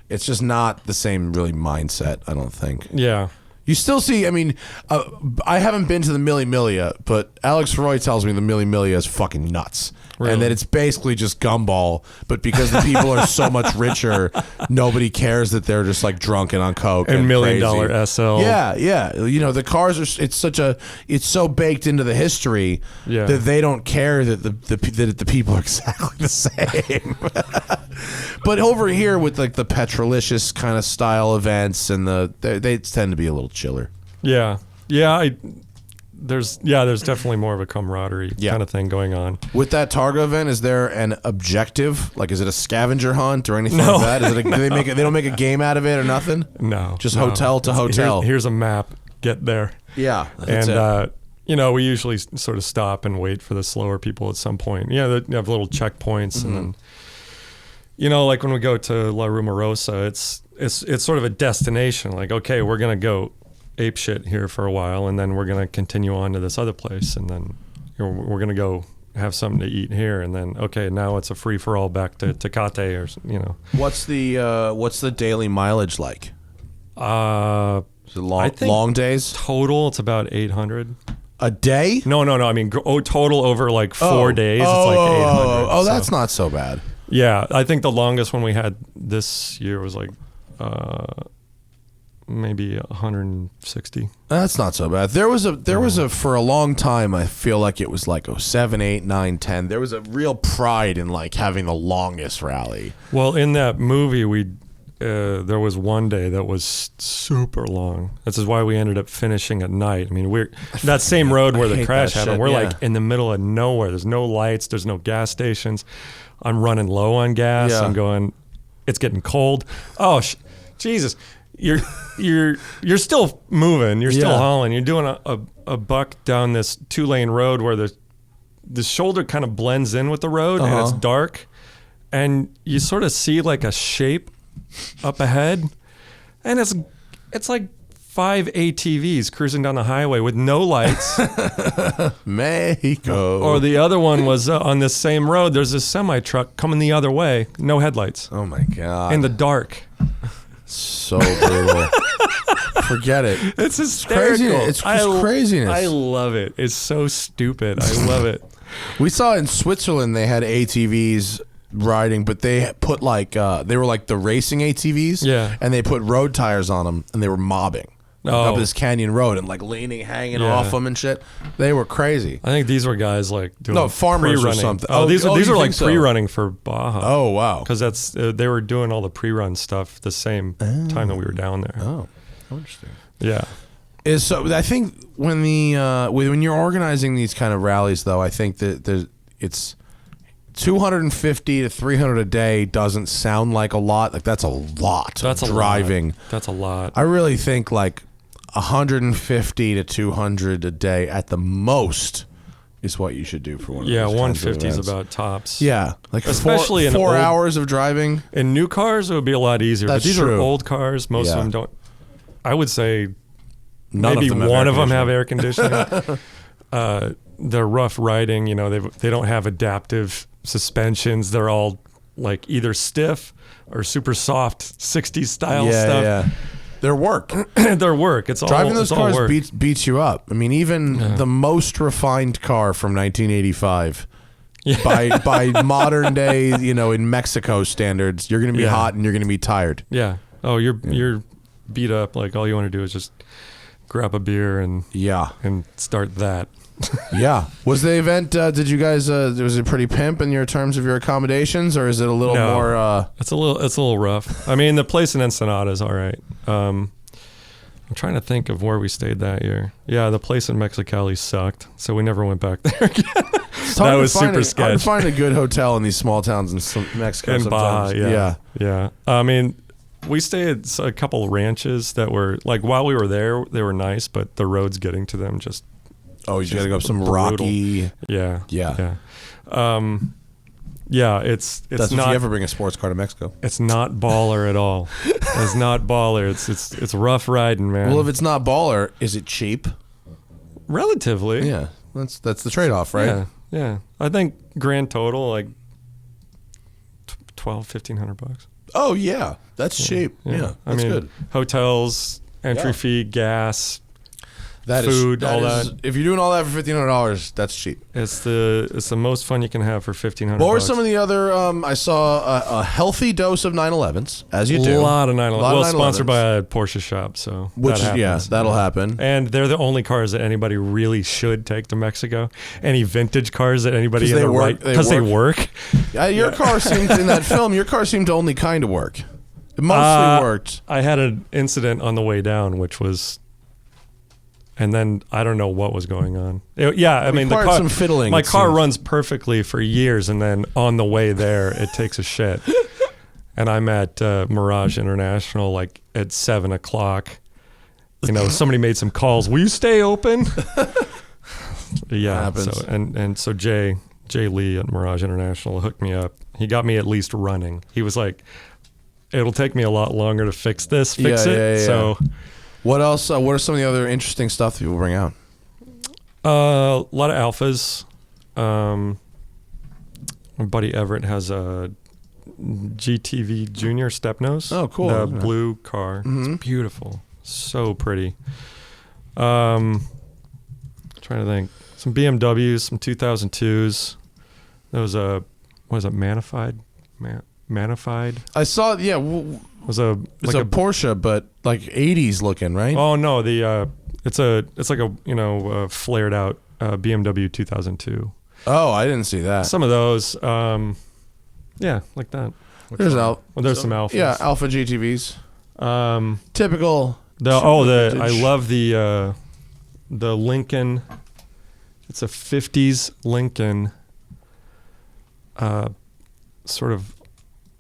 it's just not the same really mindset, I don't think. Yeah. You still see, I mean, I haven't been to the Emilia, but Alex Roy tells me the Emilia is fucking nuts. Really? And that it's basically just gumball, but because the people are so much richer, nobody cares that they're just like drunk and on coke and $1 million SL. Yeah. The cars are. It's so baked into the history that they don't care that the people are exactly the same. But over here with like the Petrolicious kind of style events and they tend to be a little chiller. Yeah. There's definitely more of a camaraderie kind of thing going on. With that Targa event, is there an objective? Like, is it a scavenger hunt or anything like that? They don't make a game out of it or nothing? No. Just hotel to hotel. Here's a map. Get there. Yeah. And we usually sort of stop and wait for the slower people at some point. Yeah, they have little checkpoints, and then, like when we go to La Rumorosa, it's sort of a destination. Like, okay, we're gonna go ape shit here for a while, and then we're going to continue on to this other place, and then we're going to go have something to eat here, and then okay, now it's a free for all back to Tecate, or What's the daily mileage like? Is it long days? Total, it's about 800 a day. No. I mean, total over like 4 days. It's like 800. Oh, that's not so bad. Yeah, I think the longest one we had this year was like. Maybe 160. That's not so bad. There was a for a long time, I feel like it was like 7, 8, 9, 10. There was a real pride in like having the longest rally. Well, in that movie, there was one day that was super long. This is why we ended up finishing at night. I mean, we're that same road where the crash happened. We're like in the middle of nowhere. There's no lights. There's no gas stations. I'm running low on gas. I'm going. It's getting cold. Oh, Jesus. You're still moving. You're still hauling. You're doing a buck down this 2-lane road where the shoulder kind of blends in with the road, and it's dark, and you sort of see like a shape up ahead, and it's like 5 ATVs cruising down the highway with no lights. Mexico. Or the other one was on this same road. There's this semi truck coming the other way, no headlights. Oh my God! In the dark. So brutal. Forget it. It's hysterical. It's craziness. I love it. It's so stupid. I love it. We saw in Switzerland they had ATVs riding, but they put like they were like the racing ATVs. Yeah. And they put road tires on them, and they were mobbing up this canyon road and like hanging off them and shit. They were crazy. I think these were guys like doing farmers pre-running. or something. These are like pre-running for Baja. Oh wow! Because they were doing all the pre-run stuff the same time that we were down there. Oh, interesting. Yeah. I think when you're organizing these kind of rallies, though, I think that it's 250 to 300 a day doesn't sound like a lot. Like that's a lot. That's of driving. That's a lot. I really think like 150 to 200 a day at the most is what you should do for one of Yeah, those kinds of 150 is events. about tops. Yeah, like especially in 4 old, hours of driving. In new cars, it would be a lot easier. That's but these true. are old cars. Most of them don't. I would say None maybe of them one of them have air conditioning. They're rough riding. You know, they don't have adaptive suspensions. They're all like either stiff or super soft 60s style stuff. Yeah. Their work. Their work. It's all driving those it's all cars work. beats you up. I mean, even the most refined car from 1985, by modern day, you know, in Mexico standards, you're going to be hot and you're going to be tired. Yeah. Oh, you're beat up. Like all you want to do is just grab a beer and start that. Yeah. Was the event? Did you guys? Was it pretty pimp in your terms of your accommodations, or is it a little more? It's a little rough. I mean, the place in Ensenada is all right. I'm trying to think of where we stayed that year. Yeah, the place in Mexicali sucked, so we never went back there again. That was super sketchy. Hard to find a good hotel in these small towns in Mexico. In Baja, sometimes. yeah. I mean, we stayed at a couple of ranches that were like while we were there, they were nice, but the roads getting to them just. Oh, you got to go up some brutal. rocky. Yeah. Yeah. It's That's not. if you ever bring a sports car to Mexico. It's not baller at all. It's not baller. It's rough riding, man. Well, if it's not baller, is it cheap? Relatively. Yeah. That's the trade-off, right? Yeah. I think grand total like $1,200-$1,500. Oh yeah, that's cheap. Yeah, that's good. Hotels, entry fee, gas. That food, is, all is, that. If you're doing all that for $1,500, that's cheap. It's the most fun you can have for $1,500. What were some of the other? I saw a healthy dose of 911s, as you do. A lot of 911s. Well, 911s. Sponsored by a Porsche shop, so Which that happens. that'll happen. And they're the only cars that anybody really should take to Mexico. Any vintage cars that anybody in the right because they work. Your car seemed in that film. Your car seemed to only kind of work. It mostly worked. I had an incident on the way down, which was. And then I don't know what was going on. I mean, the car, some fiddling. My car runs perfectly for years, and then on the way there, it takes a shit. And I'm at Mirage International like at 7:00. You know, somebody made some calls. Will you stay open? Yeah. So Jay Lee at Mirage International hooked me up. He got me at least running. He was like, "It'll take me a lot longer to fix this. Fix it." Yeah. So. What else? What are some of the other interesting stuff that people bring out? A lot of Alphas. My buddy Everett has a GTV Junior Stepnose. Oh, cool. The blue car. It's beautiful. So pretty. Trying to think. Some BMWs, some 2002s. There was a, what is it, Manified? Manified? I saw, yeah. It's a Porsche, but like 80s looking, right? Oh no, it's like a flared out BMW 2002. Oh, I didn't see that. Some of those, like that. There's some Alphas. Yeah, Alpha GTVs. Typical. I love the Lincoln. It's a 50s Lincoln. Sort of.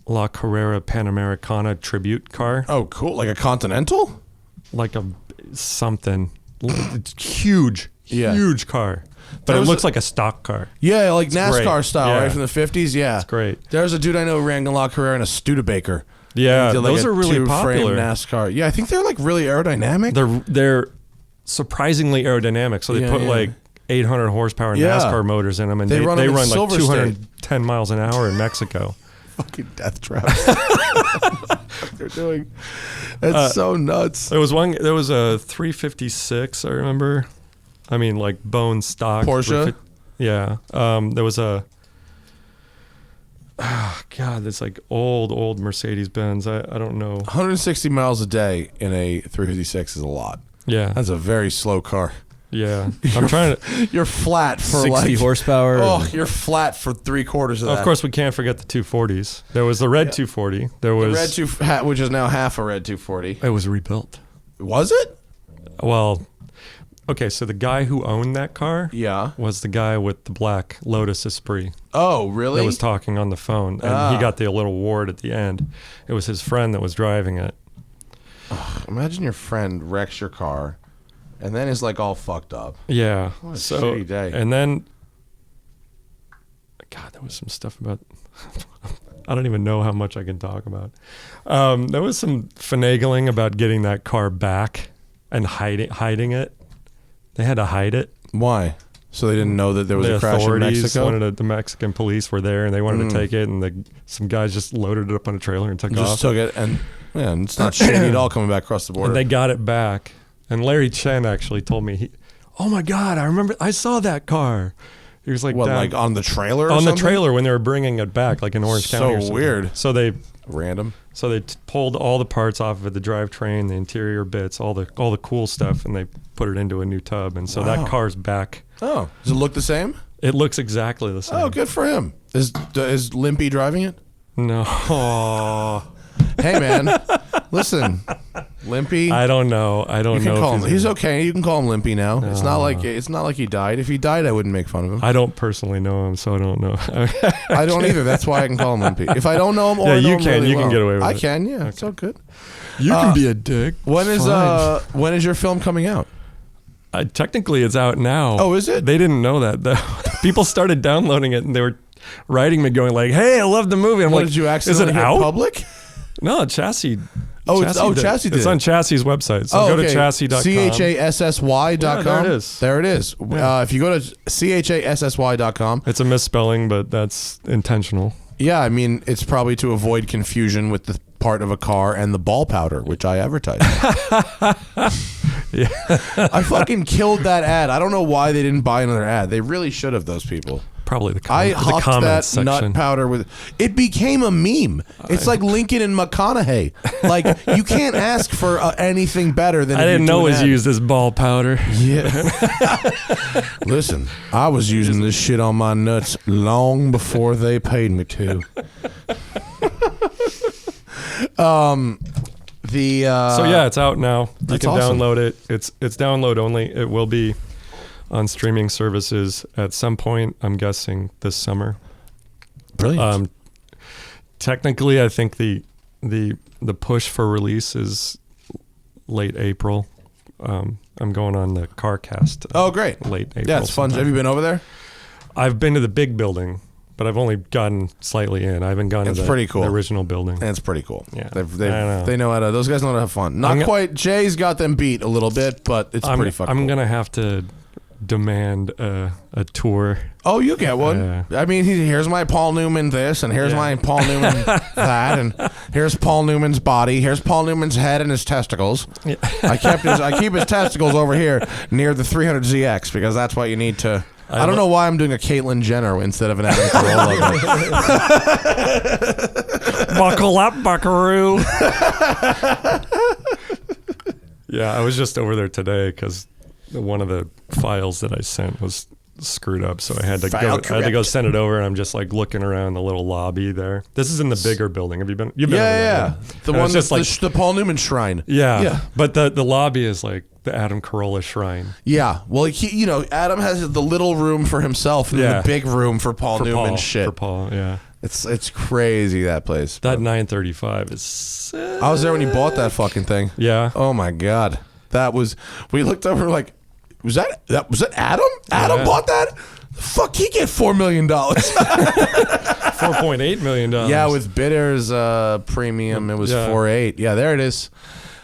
La Carrera Panamericana tribute car. Oh, cool. Like a Continental? Like a something. It's huge. Yeah. Huge car. But it looks like a stock car. Yeah, like it's NASCAR great. style, right? From the 50s? Yeah. It's great. There's a dude I know who ran a La Carrera in a Studebaker. Yeah, Like those are really popular. NASCAR. Yeah, I think they're like really aerodynamic. They're surprisingly aerodynamic. So they put like 800 horsepower NASCAR motors in them, and they run like 210 miles an hour in Mexico. Fucking death traps. They're doing. It's so nuts. There was a 356. I remember. I mean, like bone stock Porsche. Yeah. There was a. Oh God, it's like old Mercedes Benz. I don't know. 160 miles a day in a 356 is a lot. Yeah, that's a very slow car. Yeah, I'm trying to. You're flat for 60 horsepower. Oh, you're flat for 3/4 of that. Of course, we can't forget the 240s. There was the red 240. There was the red which is now half a red 240. It was rebuilt. Was it? Well, okay. So the guy who owned that car, was the guy with the black Lotus Esprit. Oh, really? That was talking on the phone, and he got the little award at the end. It was his friend that was driving it. Imagine your friend wrecks your car. And then is like all fucked up. Yeah. What a shitty day. And then was some stuff about. I don't even know how much I can talk about. There was some finagling about getting that car back and hiding it. They had to hide it. Why? So they didn't know that there was a crash in Mexico? The Mexican police were there, and they wanted to take it, and some guys just loaded it up on a trailer and took off. Just took it, and it's not shady at all coming back across the border. And they got it back. And Larry Chen actually told me, oh my God, I saw that car. He was like, what, like on the trailer or on something? the trailer when they were bringing it back, like in Orange County or something. So weird. So they... Random. So they pulled all the parts off of it, the drivetrain, the interior bits, all the cool stuff, and they put it into a new tub. And so that car's back. Oh, does it look the same? It looks exactly the same. Oh, good for him. Is Limpy driving it? No. Hey, man. Listen, Limpy. I don't know. Call him. He's okay. You can call him Limpy now. No. It's not like he died. If he died, I wouldn't make fun of him. I don't personally know him, so I don't know. I don't either. That's why I can call him Limpy. If I don't know him, or you can. You can get away with it. I can. Yeah, okay. It's all good. You can be a dick. When is your film coming out? Technically, it's out now. Oh, is it? They didn't know that though. People started downloading it, and they were writing me, going like, "Hey, I love the movie." I'm like, did you accidentally is it hit out? Public? No, Chassis. Chassis did. It's on Chassis' website. So go to chassis.com. CHASSY.com. Yeah, there it is. There it is. Yeah. If you go to CHASSY.com. It's a misspelling, but that's intentional. Yeah, I mean, it's probably to avoid confusion with the part of a car and the ball powder, which I advertise. Yeah. I fucking killed that ad. I don't know why they didn't buy another ad. They really should have, those people. Probably the comments that section. Nut powder with it became a meme. It's like Lincoln and McConaughey. Like, you can't ask for anything better than. I didn't know it was used as ball powder. Yeah. Listen, I was using this shit on my nuts long before they paid me to. So yeah, it's out now. You can awesome. download it. It's download only. It will be on streaming services at some point, I'm guessing this summer. Brilliant. Technically, I think the push for release is late April. I'm going on the CarCast. Oh, great. Late April. Yeah, it's fun. Have you been over there? I've been to the big building, but I've only gotten slightly in. I haven't gone to the original building. And it's pretty cool. Yeah. They know how to, those guys know how to have fun. Not quite, Jay's got them beat a little bit, but it's pretty fucking cool. I'm going to have to demand a tour. Oh, you get one. I mean, here's my Paul Newman this, and here's my Paul Newman that, and here's Paul Newman's body. Here's Paul Newman's head and his testicles. Yeah. I keep his testicles over here near the 300ZX because that's what you need to. I don't know why I'm doing a Caitlyn Jenner instead of an Adam Carolla. Buckle up, buckaroo. Yeah, I was just over there today because one of the files that I sent was screwed up, so I had to go send it over, and I'm just like looking around the little lobby there. This is in the bigger building. Have you been? You've been over there, yeah. The one that's like the Paul Newman shrine. Yeah. But the lobby is like the Adam Carolla shrine. Yeah. Well, Adam has the little room for himself and the big room for Paul Newman shit. For Paul, yeah. It's crazy, that place. That 935 is sick. I was there when he bought that fucking thing. Yeah. Oh my God. We looked over like, was that Adam? Adam bought that? The fuck, he get $4 million. $4.8 million. Yeah, with Bitters premium, it was 4.8. Yeah, there it is.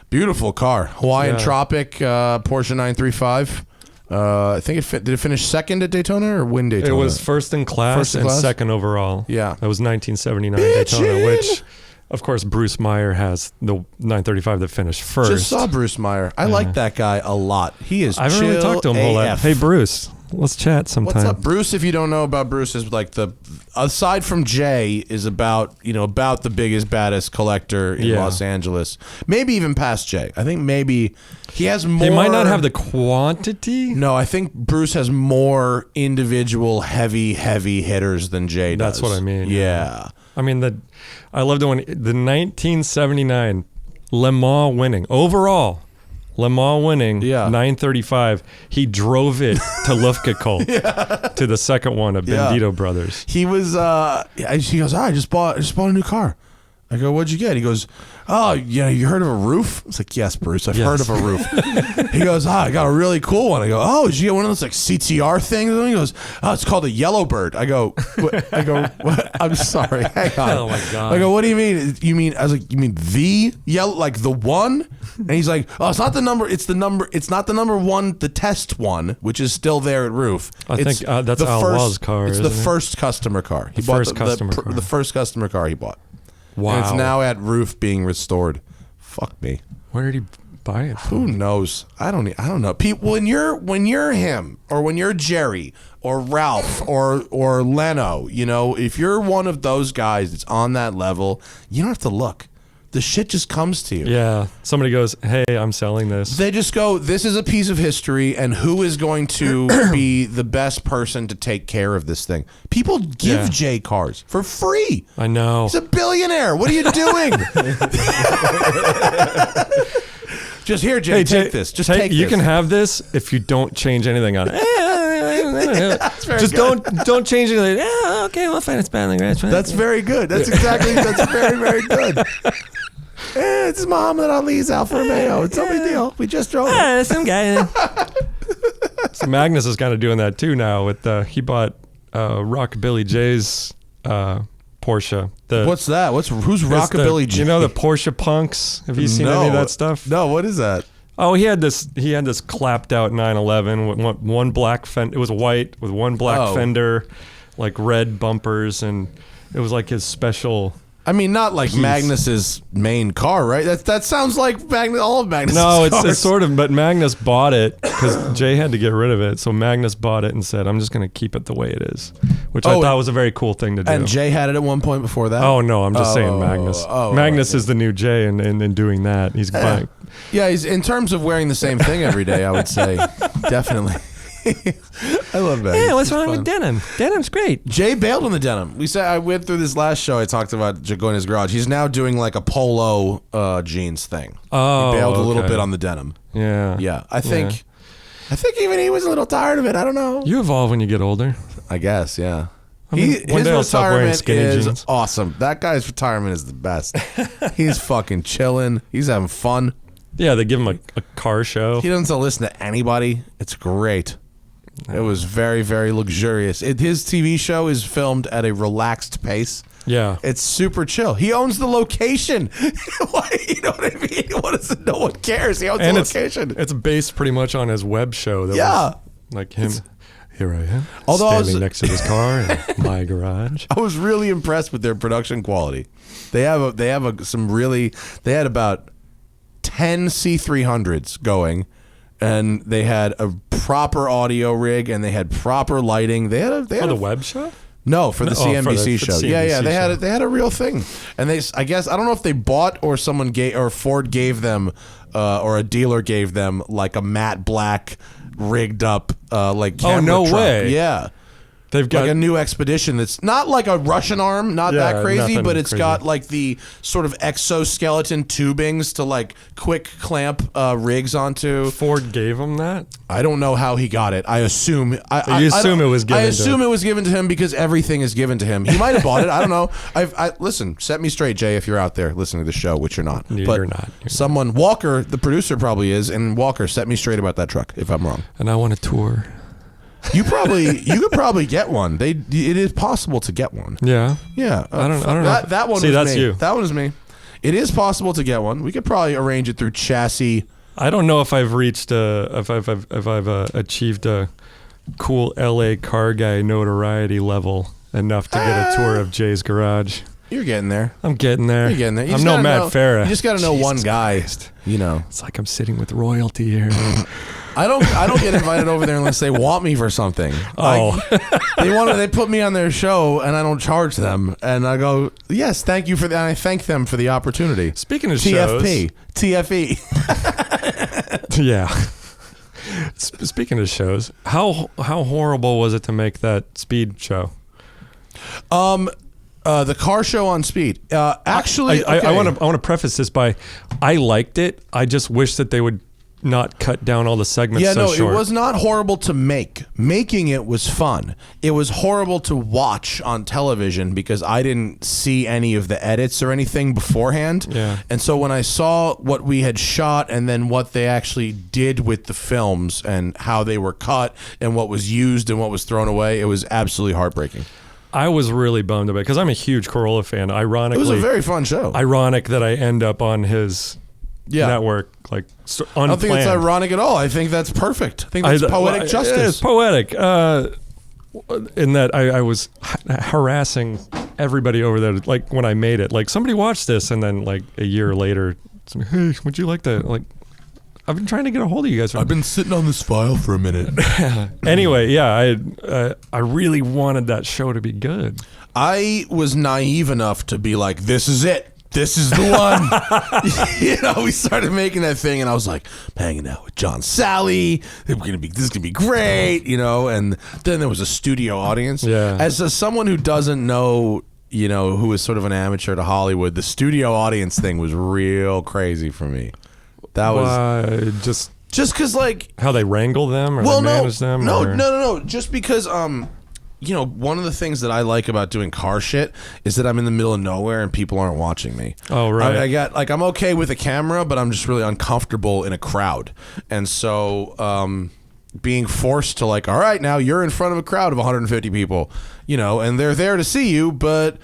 Beautiful car. Hawaiian Tropic Porsche 935. I think did it finish second at Daytona or win Daytona? It was first in class and second overall. Yeah. That was 1979 Daytona, which, of course, Bruce Meyer has the 935 that finished first. Just saw Bruce Meyer. I like that guy a lot. He is chill. I haven't really talked to him a whole lot. Hey, Bruce, let's chat sometime. What's up, Bruce? If you don't know about Bruce, is like aside from Jay, is about the biggest, baddest collector in Los Angeles. Maybe even past Jay. I think maybe he has more. He might not have the quantity. No, I think Bruce has more individual heavy hitters than Jay does. That's what I mean. Yeah. I mean, I love the 1979 Le Mans winning overall. Le Mans winning, 935. He drove it to Lufkekol to the second one of Bandito Brothers. He was. He goes, I just bought a new car. I go, what'd you get? He goes, oh, you heard of a roof? I was like, yes, Bruce, I've heard of a roof. He goes, I got a really cool one. I go, oh, did you get one of those like CTR things? And he goes, oh, it's called a Yellowbird. I go, what? I'm sorry. Hang on. Oh my God. I go, what do you mean? I was like, you mean the yellow, like the one? And he's like, oh, it's not the number. It's not the number one, the test one, which is still there at Roof. I think that's Al Wall's car. It's the first customer car. He bought the first customer car he bought. Wow. And it's now at Roof being restored. Fuck me. Where did he buy it from? Who knows? I don't know. People, when you're him, or when you're Jerry or Ralph or Leno, if you're one of those guys that's on that level, you don't have to look. The shit just comes to you. Yeah. Somebody goes, hey, I'm selling this. They just go, this is a piece of history, and who is going to be the best person to take care of this thing? People give Jay cars for free. I know. He's a billionaire. What are you doing? Just here, Jay, take this. Just take this. You can have this if you don't change anything on it. Just good. don't change anything. Okay, well, fine. It's bad in the garage. That's very good. That's very, very good. It's Muhammad Ali's Alfa Romeo. It's no big deal. We just drove it. Some guy. So Magnus is kind of doing that too now. He bought Rockabilly Jay's Porsche. What's that? Who's Rockabilly Jay? You know the Porsche punks? Have you seen any of that stuff? No. What is that? Oh, he had this clapped out 911 with one black fender. It was white with one black fender, like red bumpers, and it was like his special. I mean, not like Magnus's main car, right? That sounds like all of Magnus's cars. No, it's sort of, but Magnus bought it because Jay had to get rid of it. So Magnus bought it and said, I'm just going to keep it the way it is, which I thought was a very cool thing to do. And Jay had it at one point before that? Oh, no, I'm just saying Magnus. Magnus is the new Jay and doing that. He's buying. Yeah, he's in terms of wearing the same thing every day, I would say. Definitely. I love that. Yeah, what's wrong with denim? Denim's great. Jay bailed on the denim. I went through this last show. I talked about going to his garage. He's now doing like a polo jeans thing. Oh, he bailed a little bit on the denim. Yeah. I think even he was a little tired of it. I don't know. You evolve when you get older. I guess. Yeah. His retirement is jeans. Awesome. That guy's retirement is the best. He's fucking chilling. He's having fun. Yeah, they give him a car show. He doesn't listen to anybody. It's great. It was very, very luxurious. His TV show is filmed at a relaxed pace. Yeah. It's super chill. He owns the location. You know what I mean? No one cares. He owns the location. It's based pretty much on his web show. That was like him. Here I am, standing next to his car in my garage. I was really impressed with their production quality. They had about 10 C300s going, and they had a proper audio rig, and they had proper lighting. They had the web show? No, for the CNBC show. For the yeah, CNBC they had a real thing, and I guess I don't know if they bought or Ford gave them, or a dealer gave them like a matte black rigged up like camera truck. Way. Yeah. They've got like a new Expedition that's not like a Russian arm, not that crazy, but it's got like the sort of exoskeleton tubings to like quick clamp rigs onto. Ford gave him that? I don't know how he got it. I assume it was given. I assume it was given to him because everything is given to him. He might have bought it. I don't know. Listen, set me straight, Jay, if you're out there listening to the show, which you're not. You're not. Walker, the producer, probably is, and Walker, set me straight about that truck if I'm wrong. And I want a tour. You could probably get one. It is possible to get one. Yeah. Yeah. I don't know. That one. See, was that's me. you. That one is me. It is possible to get one. We could probably arrange it through chassis. I don't know if I've reached if I've achieved a cool LA car guy notoriety level enough to get a tour of Jay's garage. You're getting there. I'm getting there. You're getting there. I'm no Matt Farah. You just got to know one guy. Christ. It's like I'm sitting with royalty here. I don't get invited over there unless they want me for something. Oh, they put me on their show and I don't charge them, and I go, yes, thank you for that. I thank them for the opportunity. Speaking of TFE. Yeah. Speaking of shows, how horrible was it to make that Speed show? The car show on Speed. Actually, I want to preface this by, I liked it. I just wish that they would not cut down all the segments Yeah, so no, short. it was not horrible to make. Making it was fun. It was horrible to watch on television because I didn't see any of the edits or anything beforehand. Yeah. And so when I saw what we had shot and then what they actually did with the films and how they were cut and what was used and what was thrown away, it was absolutely heartbreaking. I was really bummed about it because I'm a huge Corolla fan. Ironically, It was a very fun show. ironic that I end up on his network, like unplanned. I don't think it's ironic at all. I think that's perfect. I think that's poetic justice. It's poetic. In that I was harassing everybody over there, like when I made it. Like, somebody watched this, and then like a year later, hey, would you like to, like, I've been trying to get a hold of you guys. I've been sitting on this file for a minute. Anyway, yeah, I really wanted that show to be good. I was naive enough to be like, this is it. This is the one. You know, we started making that thing, and I was like, I'm hanging out with John Sally. This is gonna be great, you know. And then there was a studio audience. Yeah. As someone who doesn't know, you know, who is sort of an amateur to Hollywood, the studio audience thing was real crazy for me. That was just because, like, how they wrangle them or they manage them. No. Just because, you know, one of the things that I like about doing car shit is that I'm in the middle of nowhere and people aren't watching me. Oh, right. I got, like, I'm okay with a camera, but I'm just really uncomfortable in a crowd. And so, being forced to, like, all right, now you're in front of a crowd of 150 people, you know, and they're there to see you, but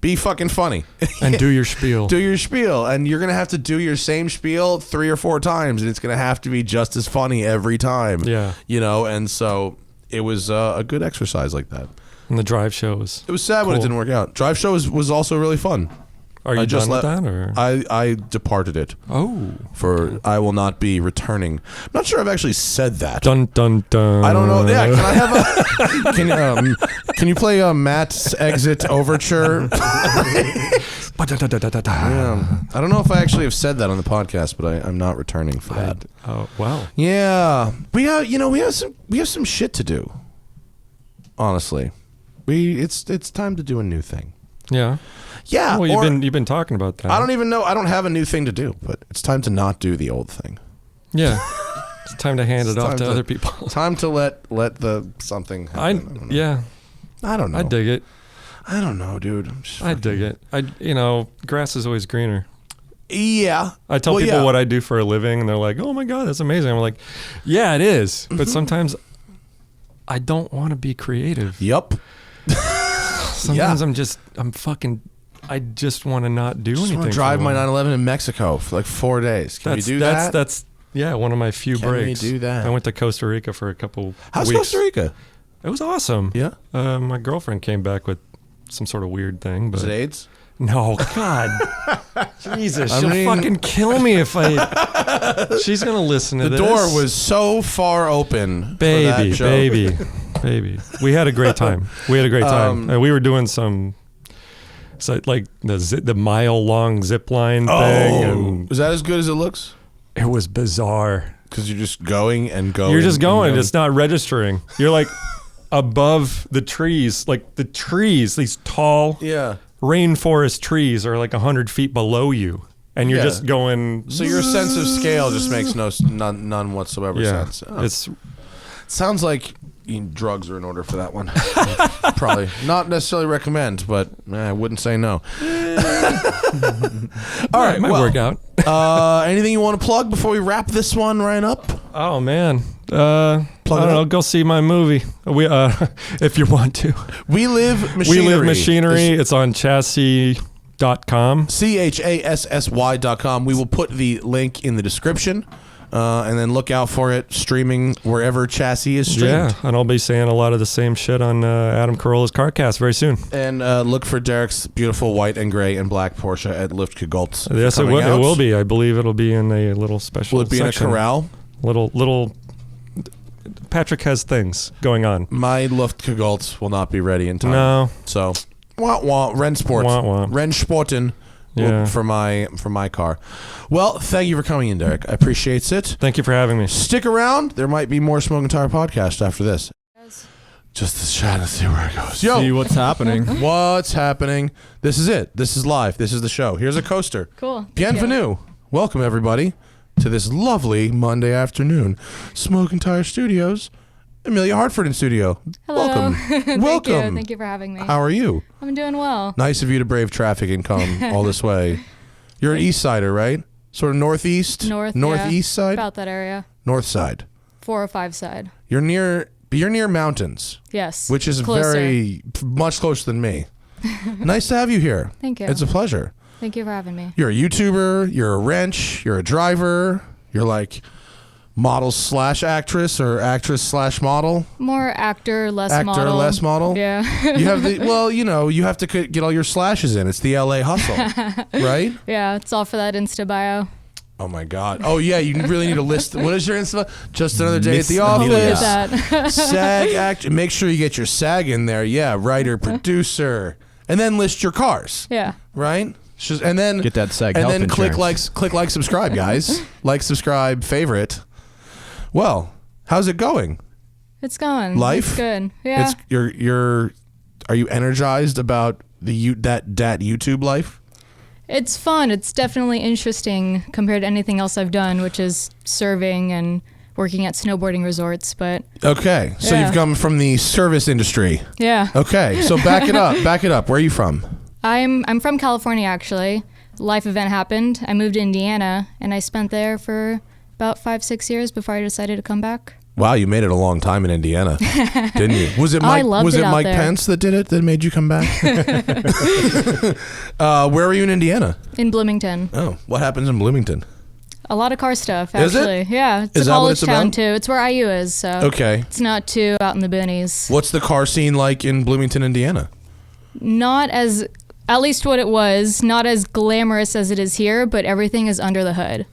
be fucking funny. And do your spiel. Do your spiel. And you're going to have to do your same spiel 3 or 4 times, and it's going to have to be just as funny every time. Yeah. You know, and so it was a good exercise like that. And the drive shows. It was sad when it didn't work out. Drive show was also really fun. Are you done with that? Or? I departed it. Oh. For I will not be returning. I'm not sure I've actually said that. Dun, dun, dun. I don't know. Yeah, can I have a... Can you play Matt's Exit Overture? Yeah. I don't know if I actually have said that on the podcast, but I'm not returning for that. Oh, wow. Yeah. We have some shit to do. Honestly. It's time to do a new thing. Yeah. Yeah. Well, you've been talking about that. I don't even know. I don't have a new thing to do, but it's time to not do the old thing. Yeah. It's time to hand it off to other people. Time to let the something happen. I don't know. I dig it. I don't know, dude. I dig it. Grass is always greener. Yeah. I tell people what I do for a living, and they're like, "Oh my God, that's amazing." I'm like, "Yeah, it is." But sometimes I don't want to be creative. Yep. Sometimes I just want to not do anything. I want to drive my 911 in Mexico for like 4 days. Can we do that? That's one of my few breaks. Can we do that? I went to Costa Rica for a couple weeks. How's Costa Rica? It was awesome. Yeah. My girlfriend came back with some sort of weird thing. But was it AIDS? No, God. Jesus, she'll fucking kill me if I... She's going to listen to this. The door was so far open. Baby. We had a great time. We were doing some... So like the mile-long zip line thing. And is that as good as it looks? It was bizarre. Because you're just going and going. You're just going. It's not registering. You're like above the trees. Like the trees, these tall rainforest trees are like 100 feet below you. And you're just going. So your sense of scale just makes none whatsoever sense. It sounds like drugs are in order for that one. Probably not necessarily recommend, but I wouldn't say no. All right, might work out. Anything you want to plug before we wrap this one right up? Oh man, I don't know. Go see my movie. We if you want to. We Live Machinery. We Live Machinery. It's on chassis.com. CHASSY.com. We will put the link in the description. And then look out for it streaming wherever Chassis is streamed. Yeah, and I'll be saying a lot of the same shit on Adam Carolla's CarCast very soon. And look for Derek's beautiful white and gray and black Porsche at Luftgegoltz. Yes, it will be. I believe it'll be in a little special Will it be section. In a corral? Little. Patrick has things going on. My Luftgegoltz will not be ready in time. No. So, Rennsport. Rennsporten. Yeah. For my car. Well, thank you for coming in, Derek. I appreciate it. Thank you for having me. Stick around. There might be more Smoking Tire podcast after this. Just to chat and see where it goes. Yo, see what's happening. What's happening? This is it. This is live. This is the show. Here's a coaster. Cool. Bienvenue. Welcome, everybody. to this lovely Monday afternoon. Smoking Tire Studios, Amelia Hartford in studio. Hello. Welcome. Welcome. Thank you for having me. How are you? I'm doing well. Nice of you to brave traffic and come all this way. You're an East Sider, right? Sort of northeast? Northeast side? About that area. North side. 405 side. You're near mountains. Yes. Which is very much closer than me. Nice to have you here. Thank you. It's a pleasure. Thank you for having me. You're a YouTuber, you're a wrench, you're a driver, you're like model / actress or actress / model. More actor, less model. Actor, less model. Yeah. You have you have to get all your slashes in. It's the LA hustle, right? Yeah, it's all for that Insta bio. Oh my God. Oh yeah, you really need to list. What is your Insta? Just another day at the Look office. at that. SAG act. Make sure you get your SAG in there. Yeah, writer, producer, and then list your cars. Yeah. Right. And then get that SAG and health then insurance. click like, subscribe, guys. Like, subscribe, favorite. Well, how's it going? It's going. Life? It's good. Yeah. Are you energized about that YouTube life? It's fun. It's definitely interesting compared to anything else I've done, which is serving and working at snowboarding resorts. But okay, so yeah. You've come from the service industry. Yeah. Okay, so back it up. Back it up. Where are you from? I'm from California, actually. Life event happened. I moved to Indiana, and I spent there for about 5-6 years before I decided to come back. Wow, you made it a long time in Indiana, didn't you? Was it Mike? I loved it out Mike there. Pence that did it? That made you come back? Where were you in Indiana? In Bloomington. Oh, what happens in Bloomington? A lot of car stuff, Is it? actually. Yeah, it's Is a that what college it's town about? too. It's where IU is, so Okay. it's not too out in the boonies. What's the car scene like in Bloomington, Indiana? Not as, at least what it was, not as glamorous as it is here, but everything is under the hood.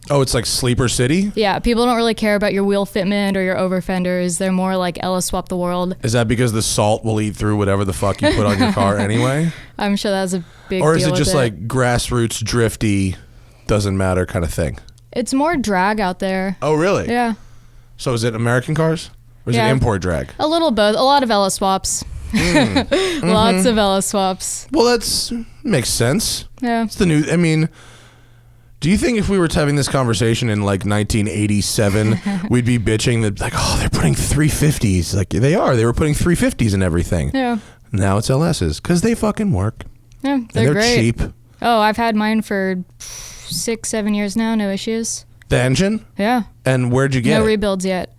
Oh, it's like Sleeper City? Yeah, people don't really care about your wheel fitment or your over fenders. They're more like Ella swap the world. Is that because the salt will eat through whatever the fuck you put on your car anyway? I'm sure that's a big deal. Or is it with just like grassroots, drifty, doesn't matter kind of thing? It's more drag out there. Oh, really? Yeah. So is it American cars? Or is it Yeah. import drag? A little both. A lot of Ella swaps. Lots of Ella swaps. Well, that's makes sense. Yeah. It's the new. I mean, do you think if we were having this conversation in like 1987, we'd be bitching that like, oh, they're putting 350s? Like they are. They were putting 350s in everything. Yeah. Now it's LSs because they fucking work. Yeah, And they're great. cheap. Oh, I've had mine for 6-7 years now. No issues. The engine? Yeah. And where'd you get No it? rebuilds yet.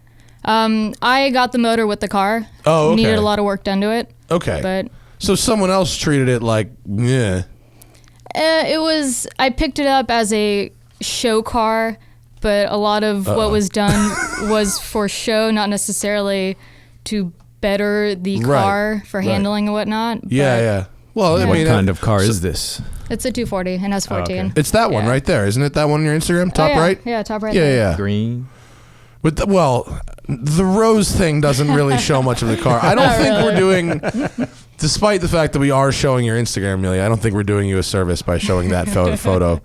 I got the motor with the car. Oh, okay. Needed a lot of work done to it. Okay. But So someone else treated it like, yeah. it was, I picked it up as a show car, but a lot of what was done was for show, not necessarily to better the Right, car for right. handling and whatnot. Yeah, But yeah. Well, I Yeah. What mean, kind of car is this? It's a 240 and has 14. okay. it's that one Yeah. right there, isn't it? That one on your Instagram, top Oh, yeah. right? Yeah, top right. Yeah, there. yeah. Green. With the rose thing doesn't really show much of the car. I don't Not think we're really. doing, despite the fact that we are showing your Instagram, Amelia, I don't think we're doing you a service by showing that photo.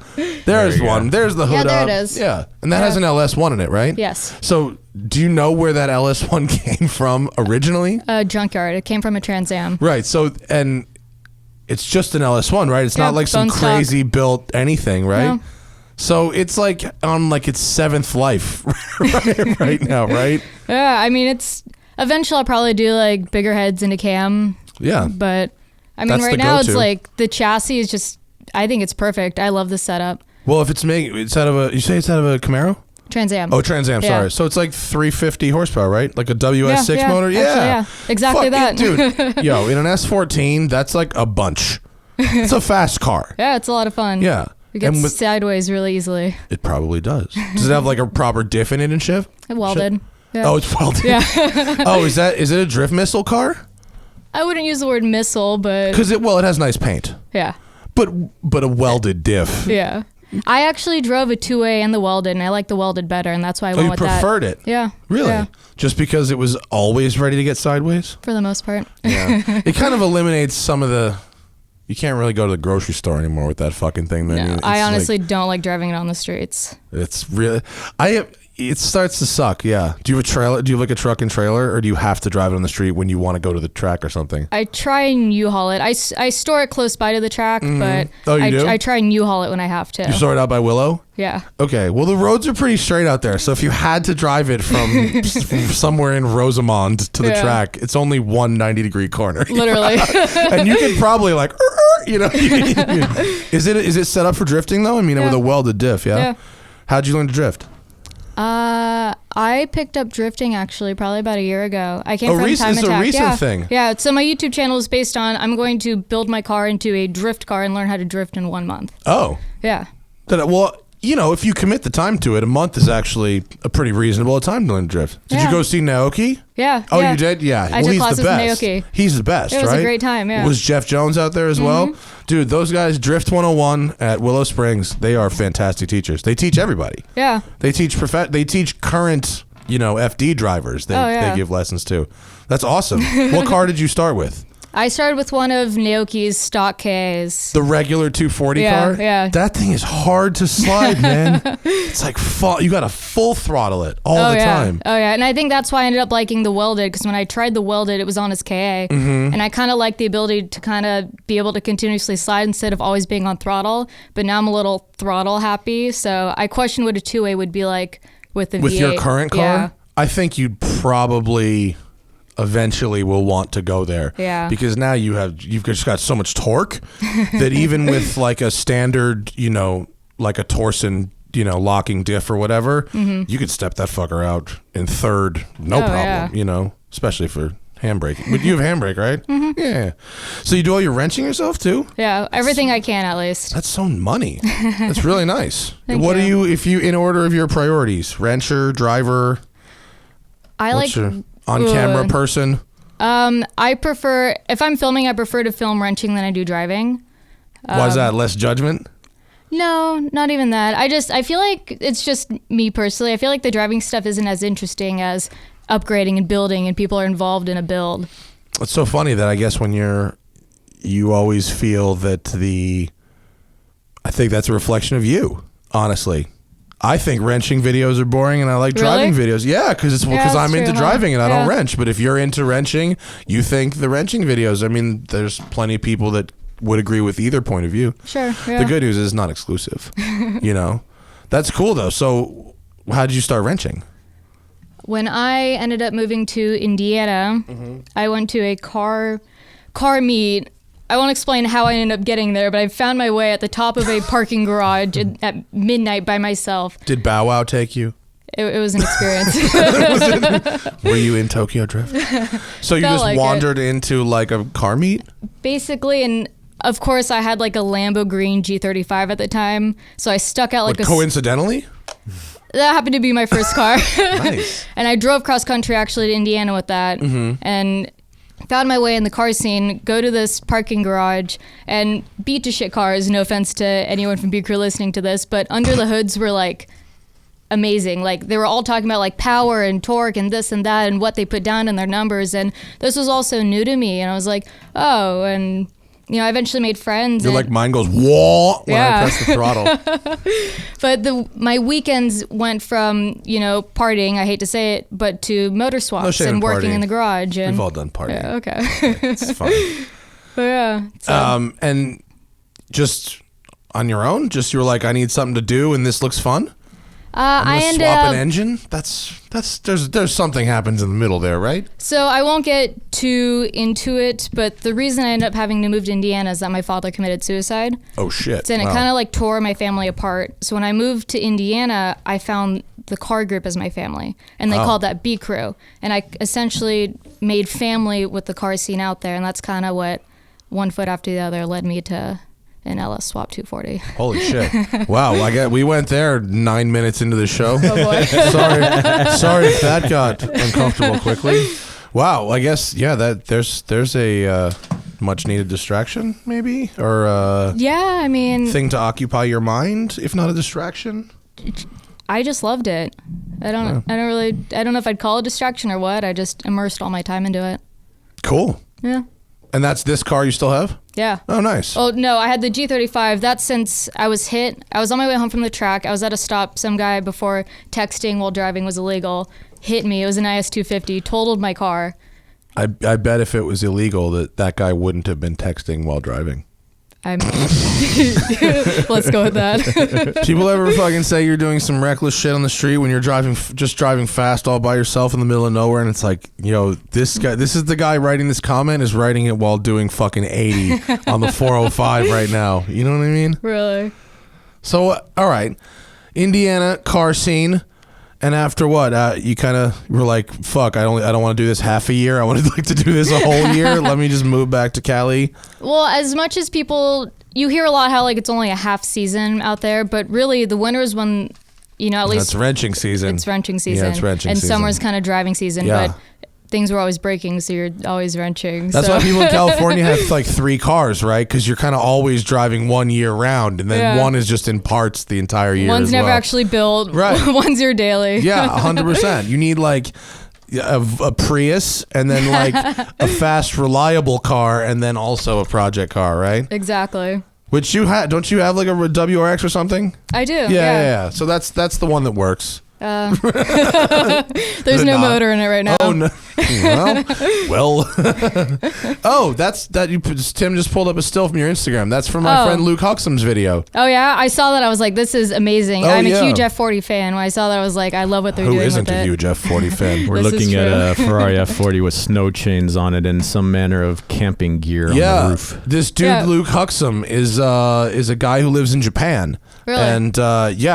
There's you go. one. There's the hood there up. it is. Yeah. And that Yeah. has an LS1 in it, right? Yes. So do you know where that LS1 came from originally? A junkyard. It came from a Trans Am. Right. So, and it's just an LS1, right? It's Yeah, not like some bone stock. crazy built anything, right? No. So it's like on like its 7th life right now, right? Yeah, I mean, it's eventually I'll probably do like bigger heads into cam, Yeah. but I mean, That's right the now it's go-to. like the chassis is just, I think it's perfect. I love the setup. Well, if it's out of a, you say it's out of a Camaro? Trans Am. Oh, Trans Am, Yeah. sorry. So it's like 350 horsepower, right? Like a WS6 yeah, motor? actually, yeah. Exactly Fuck that. it, dude. Yo, in an S14, that's like a bunch. It's a fast car. Yeah, it's a lot of fun. Yeah. It gets And with, sideways really easily. it probably does. Does it have like a proper diff in it and shit? Welded. Yeah. Oh, it's welded. Yeah. Oh, is it a drift missile car? I wouldn't use the word missile, but Because it has nice paint, yeah. but a welded diff. Yeah. I actually drove a 2A and the welded, and I like the welded better, and that's why I Oh, went you with that. preferred it? Yeah. Really? Yeah, Just because it was always ready to get sideways? for the most part. Yeah. It kind of eliminates some of the. You can't really go to the grocery store anymore with that fucking thing. Then No, It's I like- honestly don't like driving it on the streets. it's really. it starts to suck. Yeah. Do you have a trailer? Do you have like a truck and trailer, or do you have to drive it on the street when you want to go to the track or something? I try and U-Haul it. I store it close by to the track, but I try and U-Haul it when I have to. You store it out by Willow? Yeah. Okay. Well, the roads are pretty straight out there. So if you had to drive it from somewhere in Rosamond to the track, it's only one 90-degree corner. Literally. And you could probably like, is it set up for drifting though? I mean, with a welded diff, yeah? How'd you learn to drift? I picked up drifting actually probably about a year ago. I came from Time It's Attack. a recent thing. Yeah. So my YouTube channel is based on I'm going to build my car into a drift car and learn how to drift in 1 month. Oh. Yeah. Well, if you commit the time to it, a month is actually a pretty reasonable time to learn to drift. Did you go see Naoki? Yeah. Oh, you did? Yeah. I took classes with Naoki. He's the best, right? It was a great time, yeah. Was Jeff Jones out there as well? Dude, those guys, Drift 101 at Willow Springs, they are fantastic teachers. They teach everybody. Yeah. They teach current, FD drivers. They give lessons to. That's awesome. What car did you start with? I started with one of Naoki's stock Ks. The regular 240 car? Yeah. That thing is hard to slide, man. It's like you got to full throttle it all the time. Oh, yeah. And I think that's why I ended up liking the welded, because when I tried the welded, it was on his KA. And I kind of like the ability to kind of be able to continuously slide instead of always being on throttle. But now I'm a little throttle happy. So I question what a two-way would be like with the V8. With your current car? Yeah. I think you'd probably eventually will want to go there. Yeah. Because now you've just got so much torque that even with like a standard, like a Torsen, locking diff or whatever, you could step that fucker out in third, no problem, especially for handbrake. But you have handbrake, right? Yeah. So you do all your wrenching yourself too? Yeah, everything I can at least. That's so money. That's really nice. What you. are you, in order of your priorities, wrencher, driver? What's your on-camera person? I prefer, if I'm filming, I prefer to film wrenching than I do driving. Why is that? Less judgment? No, not even that. I feel like it's just me personally. I feel like the driving stuff isn't as interesting as upgrading and building, and people are involved in a build. It's so funny that I guess when you always feel that I think that's a reflection of you, honestly. I think wrenching videos are boring, and I like driving videos. Yeah, because I'm into driving and I don't wrench. But if you're into wrenching, you think the wrenching videos. I mean, there's plenty of people that would agree with either point of view. Sure. Yeah. The good news is it's not exclusive. That's cool though. So, how did you start wrenching? When I ended up moving to Indiana, I went to a car meet. I won't explain how I ended up getting there, but I found my way at the top of a parking garage at midnight by myself. Did Bow Wow take you? It was an experience. Were you in Tokyo Drift? So you just wandered into like a car meet? Basically, and of course I had like a Lambo green G35 at the time, so I stuck out like coincidentally? That happened to be my first car. Nice. And I drove cross country actually to Indiana with that, and found my way in the car scene, go to this parking garage, and beat to shit cars. No offense to anyone from B Crew listening to this, but under the hoods were like amazing. Like they were all talking about like power and torque and this and that and what they put down in their numbers. And this was also new to me. And I was like, oh, and I eventually made friends. You're like, mine goes wah when I press the throttle. But my weekends went from, partying, I hate to say it, but to motor swaps and working in the garage. And we've all done partying. Yeah, okay. It's fun. But yeah. So. And just on your own, you were like, I need something to do and this looks fun? I ended swap up an engine. There's something happens in the middle there, right? So I won't get too into it, but the reason I ended up having to move to Indiana is that my father committed suicide. Oh shit! And it kind of like tore my family apart. So when I moved to Indiana, I found the car group as my family, and they called that B Crew. And I essentially made family with the car scene out there, and that's kind of what one foot after the other led me to an LS Swap 240. Holy shit. Wow, we went there 9 minutes into the show. Oh boy. Sorry if that got uncomfortable quickly. Wow, I guess there's a much needed distraction maybe, or thing to occupy your mind, if not a distraction. I just loved it. I don't know if I'd call it a distraction or what. I just immersed all my time into it. Cool. Yeah. And that's this car you still have? Yeah. Oh, nice. Oh, no, I had the G35. That's since I was hit. I was on my way home from the track. I was at a stop. Some guy, before texting while driving was illegal, hit me. It was an IS-250, totaled my car. I bet if it was illegal that guy wouldn't have been texting while driving. Let's go with that. People ever fucking say you're doing some reckless shit on the street when you're just driving fast all by yourself in the middle of nowhere, and it's like, this is the guy writing this comment is writing it while doing fucking 80 on the 405 right now. You know what I mean? Really? So, all right, Indiana car scene. And after what, you kind of were like, fuck, I don't want to do this half a year. I would like to do this a whole year. Let me just move back to Cali. Well, as much as you hear a lot how like it's only a half season out there, but really the winter is when, at least it's wrenching season. It's wrenching season. Yeah, it's wrenching and season. summer's kind of driving season, Yeah. but things were always breaking, so you're always wrenching. That's why people in California have like 3 cars, right? Because you're kind of always driving one year round, and then one is just in parts the entire year. One's as never well. actually built. Right. One's your daily. Yeah, 100%. You need like a Prius, and then like a fast, reliable car, and then also a project car, right? Exactly. Which you have? Don't you have like a WRX or something? I do. Yeah. So that's the one that works. There's no motor in it right now. Oh no. Well. Oh, Tim just pulled up a still from your Instagram. That's from my friend Luke Huxham's video. Oh yeah, I saw that. I was like, this is amazing. I'm a huge F40 fan. When I saw that, I was like, I love what they're doing with it. Who isn't a huge F40 fan? We're looking at a Ferrari F40 with snow chains on it and some manner of camping gear on the roof. This dude Luke Huxham is a guy who lives in Japan. Really? And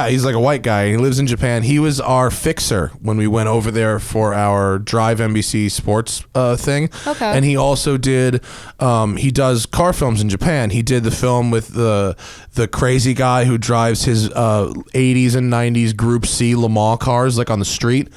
he's like a white guy. He lives in Japan. He was our fixer when we went over there for our Drive NBC Sports thing. Okay. And he also did. He does car films in Japan. He did the film with the crazy guy who drives his 80s and 90s Group C Le Mans cars like on the street.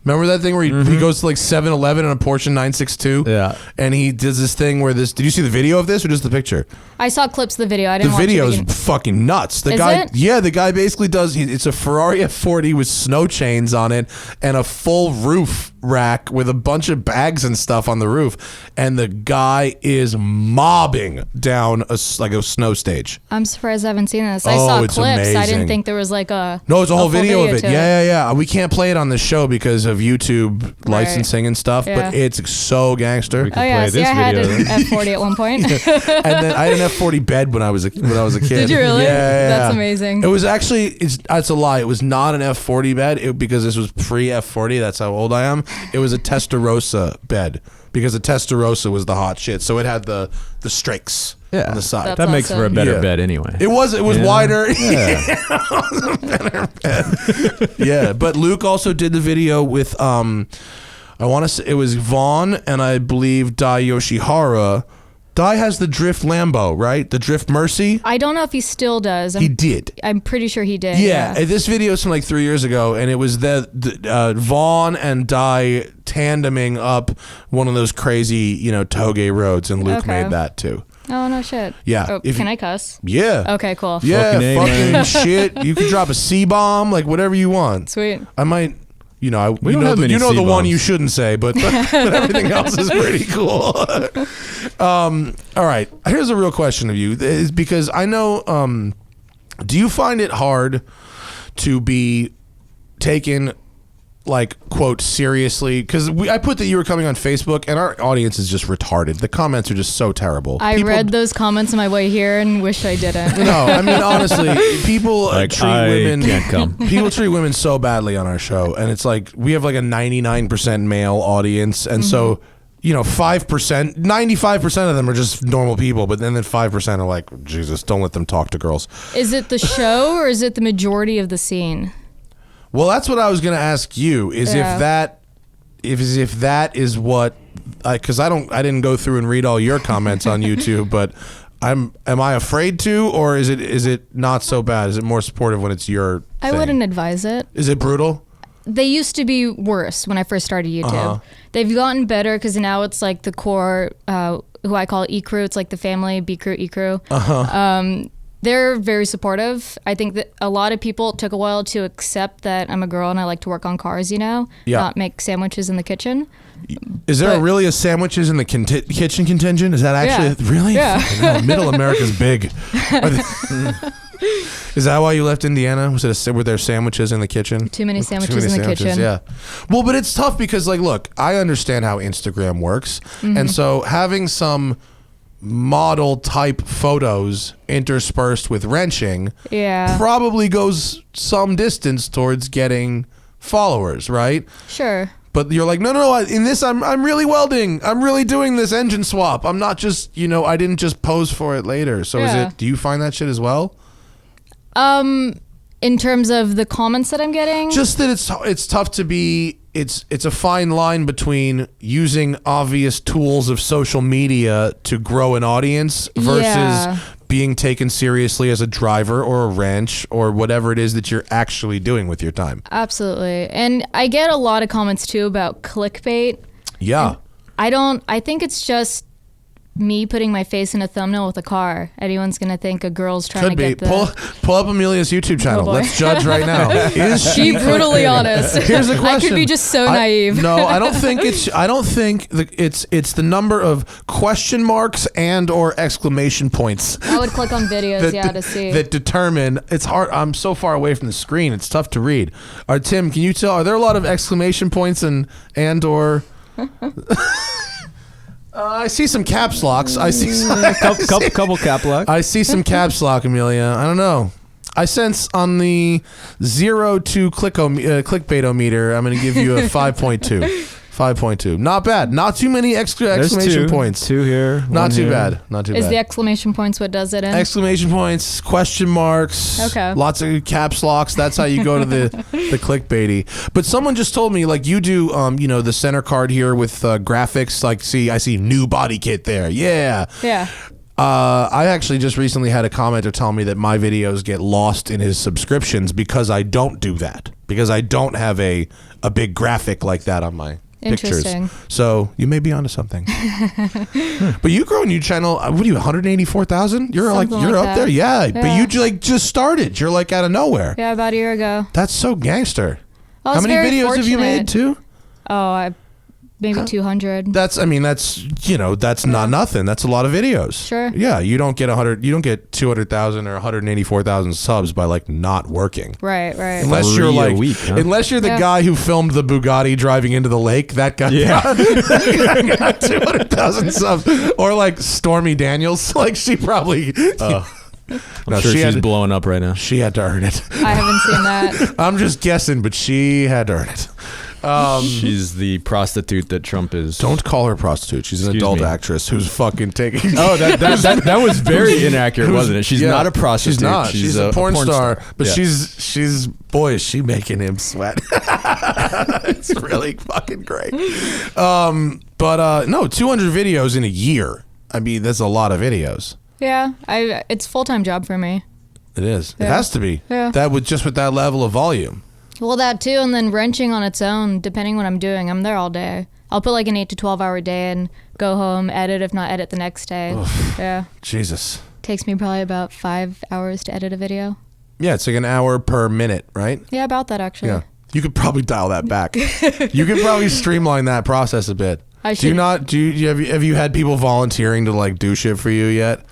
Remember that thing where he goes to like 7-Eleven in a Porsche 962? Yeah. And he does this thing where did you see the video of this or just the picture? I saw clips of the video. I didn't watch it. The video is fucking nuts. The Is guy, it? Yeah, the guy basically does. It's a Ferrari F40 with snow chains on it and a full roof rack with a bunch of bags and stuff on the roof, and the guy is mobbing down a snow stage. I'm surprised I haven't seen this. I saw it's clips. amazing. I didn't think there was like a No, it's a whole full video of it. to it. Yeah. We can't play it on the show because of YouTube licensing and stuff, Yeah. but it's so gangster. We Oh can yeah, play see, this I had video. an F40 at one point. And then I had an F40 bed when I was a kid. Did you really? Yeah. That's amazing. It was actually it's a lie. It was not an F40 bed because this was pre F40. That's how old I am. It was a Testarossa bed because the Testarossa was the hot shit. So it had the strakes on the side. That's That makes for a awesome. better bed anyway. It was wider. Yeah. It was a better bed. Yeah, but Luke also did the video with I want to say it was Vaughn and I believe Dai Yoshihara. Dai has the Drift Lambo, right? The Drift Mercy. I don't know if he still does. He did. I'm pretty sure he did. Yeah, this video is from like 3 years ago, and it was Vaughn and Dai tandeming up one of those crazy, toge roads, and Luke Okay. made that too. Oh no shit. Yeah. Oh, can I cuss? Yeah. Okay, cool. Yeah, Fucking A, fucking man. shit. You can drop a C-bomb, like whatever you want. Sweet. I might, We don't have many the one C-bombs. you shouldn't say, but everything else is pretty cool. All right, here's a real question of you, is because I know. Do you find it hard to be taken, like, quote, seriously? Because I put that you were coming on Facebook, and our audience is just retarded. The comments are just so terrible. I read those comments on my way here and wish I didn't. No, I mean, honestly, people Like, treat I women. can't come. People treat women so badly on our show, and it's like we have like a 99% male audience, and so 5%, 95% of them are just normal people, but then 5% are like, Jesus, don't let them talk to girls. Is it the show or is it the majority of the scene? Well, that's what I was going to ask you. Is Yeah. if that is what, because I didn't go through and read all your comments on YouTube, but am I afraid to, or is it not so bad? Is it more supportive when it's your I thing? wouldn't advise it. Is it brutal? They used to be worse when I first started YouTube. They've gotten better because now it's like the core, who I call E crew. It's like the family B crew, E crew. They're very supportive. I think that a lot of people took a while to accept that I'm a girl and I like to work on cars, not make sandwiches in the kitchen. Is there really a sandwiches in the kitchen contingent? Is that actually really? Yeah. No, Middle America's big. Is that why you left Indiana? Were there sandwiches in the kitchen? Too many sandwiches in the kitchen. Yeah. Well, but it's tough because, like, look, I understand how Instagram works, and so having some model type photos interspersed with wrenching probably goes some distance towards getting followers, right? Sure. But you're like, no, in this I'm really welding, I'm really doing this engine swap, I'm not just, I didn't just pose for it later. So do you find that shit as well? In terms of the comments that I'm getting, just that it's tough to be. It's a fine line between using obvious tools of social media to grow an audience versus being taken seriously as a driver or a wrench or whatever it is that you're actually doing with your time. Absolutely. And I get a lot of comments too about clickbait. Yeah. And I think it's just me putting my face in a thumbnail with a car. Anyone's gonna think a girl's trying to get the... Pull up Amelia's YouTube channel. Let's judge right now. Is she Be brutally honest. Here's a question. I could be just so naive. No, I don't think it's the number of question marks and or exclamation points. I would click on videos, to see. That determine. It's hard. I'm so far away from the screen. It's tough to read. Tim, can you tell? Are there a lot of exclamation points and or? I see some caps locks. I see couple cap locks. I see some caps lock, Amelia. I don't know. I sense on the 0 to clickbaitometer, I'm going to give you a 5.2. 5.2. Not bad. Not too many exclamation points. Two here. Not too here. bad. Not too bad. Is the exclamation points what does it in? Exclamation points, question marks. Okay. Lots of caps locks. That's how you go to the clickbaity. But someone just told me, like, you do, the center card here with graphics. Like, I see new body kit there. Yeah. Yeah. I actually just recently had a commenter tell me that my videos get lost in his subscriptions because I don't do that. Because I don't have a big graphic like that on my pictures. So you may be onto something. But you grow a new channel. What are you, 184,000? You're Something you're like up that. there. Yeah. But you just started. You're like out of nowhere. Yeah, about a year ago. That's so gangster. How many videos have you made too? Oh, maybe 200. That's not nothing. That's a lot of videos. Sure. Yeah, you don't get 200,000 or 184,000 subs by like not working. Right. Unless you're like, unless you're the Yeah. guy who filmed the Bugatti driving into the lake, that guy got 200,000 subs. Or like Stormy Daniels, like she probably. I'm sure she's blowing up right now. She had to earn it. I haven't seen that. I'm just guessing, but she had to earn it. She's the prostitute that Trump is. Don't call her prostitute. She's an adult actress who's fucking taking. Oh, that was very inaccurate, wasn't it? She's not a prostitute. She's not. She's a porn star. But yeah. she's boy, is she making him sweat. It's really fucking great. But no, 200 videos in a year. I mean, that's a lot of videos. Yeah, it's a full-time job for me. It is. Yeah. It has to be. Yeah. That with that level of volume. Well, that too, and then wrenching on its own, depending what I'm doing. I'm there all day. I'll put like an 8 to 12 hour day and go home, edit, if not edit the next day. Oof. Yeah. Jesus. Takes me probably about 5 hours to edit a video. Yeah, it's like an hour per minute, right? Yeah, about that actually. Yeah. You could probably dial that back. You could probably streamline that process a bit. I should. Have you had people volunteering to like do shit for you yet?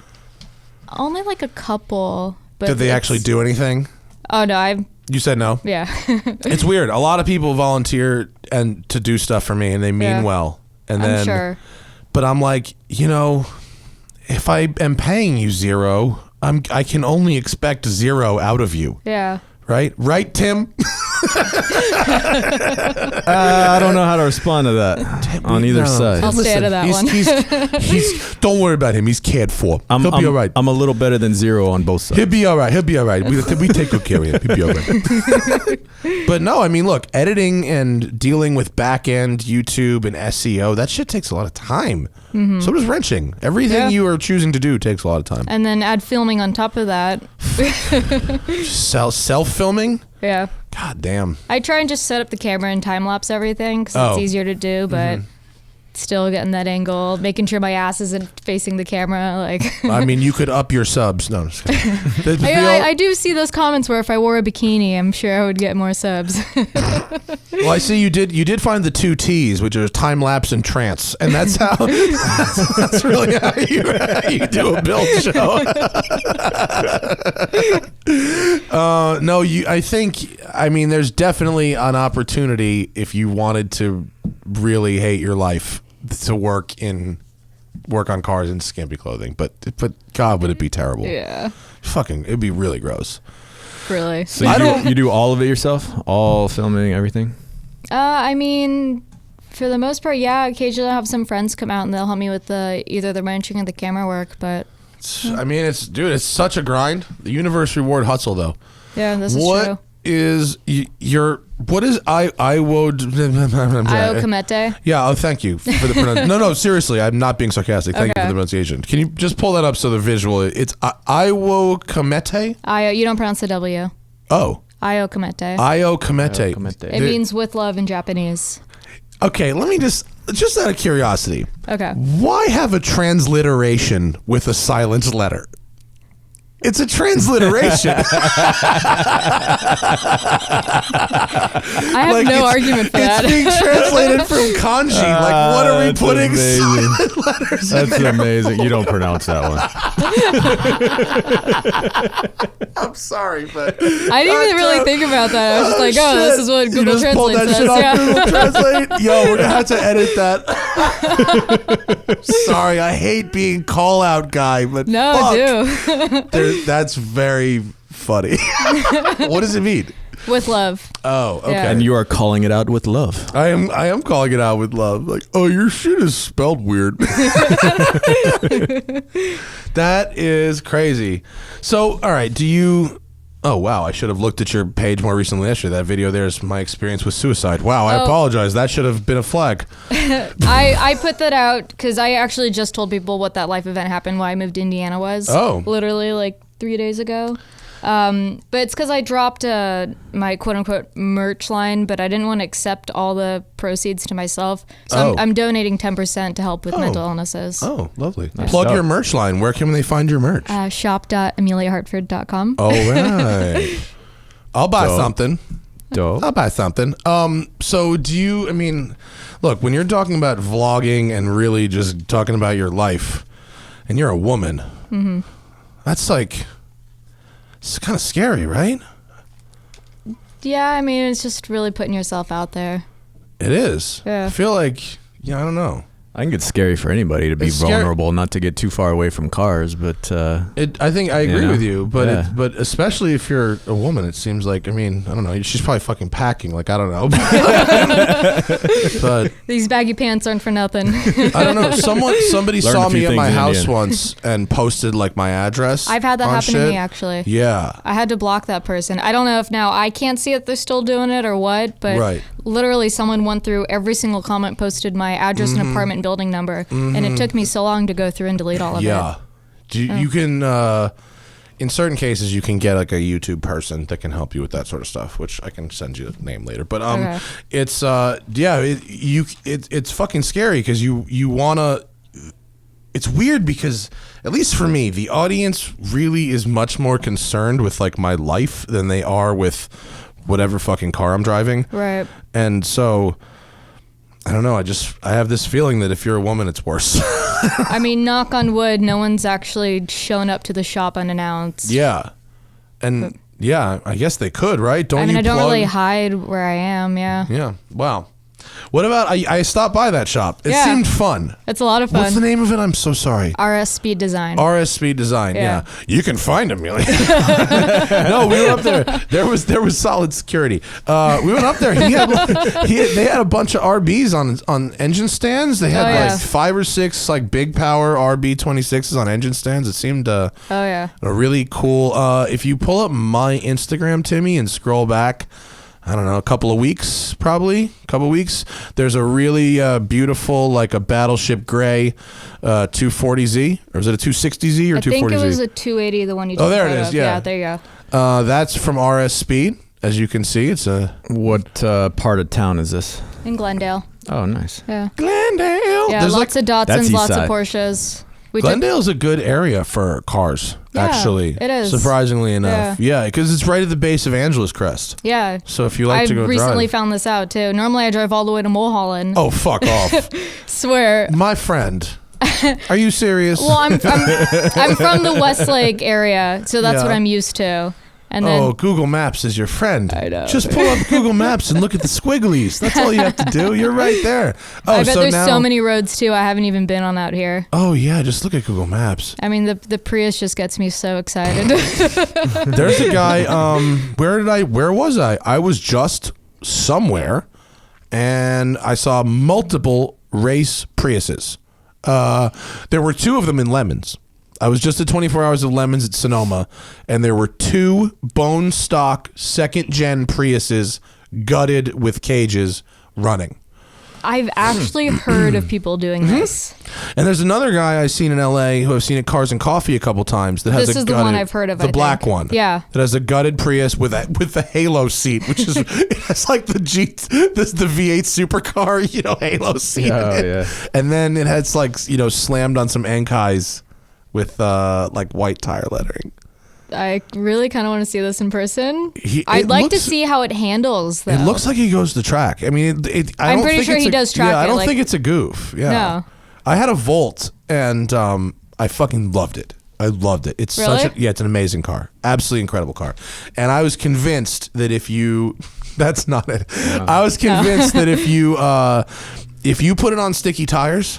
Only like a couple. But Did they actually do anything? Oh no, You said no? Yeah. It's weird. A lot of people volunteer and to do stuff for me and they mean well. And I'm sure. But I'm like, if I am paying you $0, I can only expect $0 out of you. Yeah. Right, Tim? I don't know how to respond to that on either side. I'll stay out of that one. He's don't worry about him. He's cared for. He'll be all right. I'm a little better than $0 on both sides. He'll be all right. We take good care of him. He'll be all right. But no, I mean, look, editing and dealing with back-end YouTube and SEO, that shit takes a lot of time. Mm-hmm. So does wrenching. Everything you are choosing to do takes a lot of time. And then add filming on top of that. Self-filming? Yeah. God damn. I try and just set up the camera and time-lapse everything because it's easier to do, but still getting that angle, making sure my ass isn't facing the camera. Like, I mean, you could up your subs. No, I'm just kidding. I do see those comments where if I wore a bikini, I'm sure I would get more subs. Well, I see you did find the 2 T's, which are time lapse and trance, and that's how that's really how you do a build show. No, I mean, there's definitely an opportunity if you wanted to really hate your life to work on cars in skimpy clothing, but God, would it be terrible? Yeah, fucking, it'd be really gross. Really. So you do all of it yourself, all filming, everything? I mean, for the most part, yeah. Occasionally, I have some friends come out and they'll help me with either the wrenching or the camera work, but. I mean, it's such a grind. The universe reward hustle, though. Yeah, this is true. What is Io Comete? Yeah, thank you for the pronunciation. No, seriously, I'm not being sarcastic. Thank you for the pronunciation. Can you just pull that up so the visual, it's Io Comete? You don't pronounce the W. Oh. Io Comete. Io Comete. It means with love in Japanese. Okay, let me just out of curiosity. Okay. Why have a transliteration with a silent letter? It's a transliteration. I have no argument for that. It's being translated from kanji. Like, what are we putting silent letters in there? That's amazing. You don't pronounce that one. I'm sorry, but I didn't even really think about that. I was just like, this is what Google Translate that says. shit off Yeah. Google Translate. Yo, we're gonna have to edit that. Sorry, I hate being call out guy, but that's very funny. What does it mean? With love. Oh, okay. Yeah. And you are calling it out with love. I am calling it out with love. Like, oh, your shit is spelled weird. That is crazy. So, all right, oh, wow, I should have looked at your page more recently yesterday. That video there is my experience with suicide. Wow, I apologize. That should have been a flag. I put that out because I actually just told people what that life event happened, why I moved to Indiana was. Oh. Literally like 3 days ago. But it's because I dropped my quote-unquote merch line, but I didn't want to accept all the proceeds to myself. So I'm donating 10% to help with mental illnesses. Oh, lovely. Nice. Plug Dope. your merch line. Where can they find your merch? Shop.emeliahartford.com. All right. I'll buy something. Dope. I'll buy something. So look, when you're talking about vlogging and really just talking about your life, and you're a woman, that's like... It's kind of scary, right? Yeah, I mean, it's just really putting yourself out there. It is. Yeah. I feel like, I don't know. I think it's scary for anybody to be vulnerable, not to get too far away from cars, but... I think I agree with you, but yeah. but especially if you're a woman, it seems like, I don't know, she's probably fucking packing, like, I don't know. But these baggy pants aren't for nothing. I don't know. Somebody Learned saw a few me at things my in house Indian. once and posted, like, my address. I've had that on happen shit. to me, actually. Yeah. I had to block that person. I don't know if now I can't see if they're still doing it or what, but Right. literally someone went through every single comment, posted my address and apartment and building number, and it took me so long to go through and delete all of it. Yeah. You can, in certain cases, you can get like a YouTube person that can help you with that sort of stuff, which I can send you a name later. But Okay. it's it's fucking scary because you wanna. It's weird because, at least for me, the audience really is much more concerned with like my life than they are with whatever fucking car I'm driving. Right. And so, I don't know. I have this feeling that if you're a woman, it's worse. I mean, knock on wood, no one's actually shown up to the shop unannounced. Yeah. And yeah, I guess they could, right? I don't really hide where I am, yeah. Yeah. Wow. What about, I stopped by that shop. It Yeah. seemed fun. It's a lot of fun. What's the name of it? I'm so sorry. RS Speed Design. RS Speed Design. Yeah. Yeah. You can find Amelia. No, we were up there. There was solid security. We went up there. They had a bunch of RBs on engine stands. They had like 5 or 6 like big power RB26s on engine stands. It seemed a really cool. If you pull up my Instagram, Timmy, and scroll back, I don't know, a couple of weeks, there's a really beautiful, like a battleship gray 240Z, or is it a 260Z or 240Z? I think it was a 280, the one you told me there it about. is, yeah. Yeah, there you go. That's from RS Speed. As you can see, it's a... What part of town is this? In Glendale. Oh, nice. Yeah. Glendale. Yeah, There's lots of That's Datsuns, east lots side. of Porsches. Glendale's a good area for cars, Yeah, actually. it is. Surprisingly enough. Yeah, because it's right at the base of Angeles Crest. Yeah. So if you like to go I recently drive. found this out too. Normally I drive all the way to Mulholland. Oh, fuck off. Swear. My friend. Are you serious? Well, I'm from the Westlake area, so that's what I'm used to. And then Google Maps is your friend. I know. Just pull up Google Maps and look at the squigglies. That's all you have to do. You're right there. Oh, I bet so there's now, so many roads too I haven't even been on out here. Oh yeah, just look at Google Maps. I mean, the Prius just gets me so excited. There's a guy. Where was I? I was just somewhere, and I saw multiple race Priuses. There were 2 of them in Lemons. I was just at 24 Hours of Lemons at Sonoma, and there were 2 bone stock 2nd gen Priuses gutted with cages running. I've actually heard of people doing this. And there's another guy I've seen in LA who I've seen at Cars and Coffee a couple times that has This a is the gutted, one I've heard of, the I black think. one. Yeah. That has a gutted Prius with the Halo seat, which is it's like the the V8 supercar, Halo seat. Oh, yeah. And then it has slammed on some Enkais with like white tire lettering. I really kind of want to see this in person. It I'd like to looks- see how it handles, though. It looks like he goes to track. I mean, I I'm don't pretty think sure it's he a- does track Yeah, I it, don't like- think it's a goof. Yeah. No. I had a Volt and I fucking loved it. I loved it. It's Really? it's an amazing car. Absolutely incredible car. And I was convinced that if you that's not it. I was convinced that if you put it on sticky tires,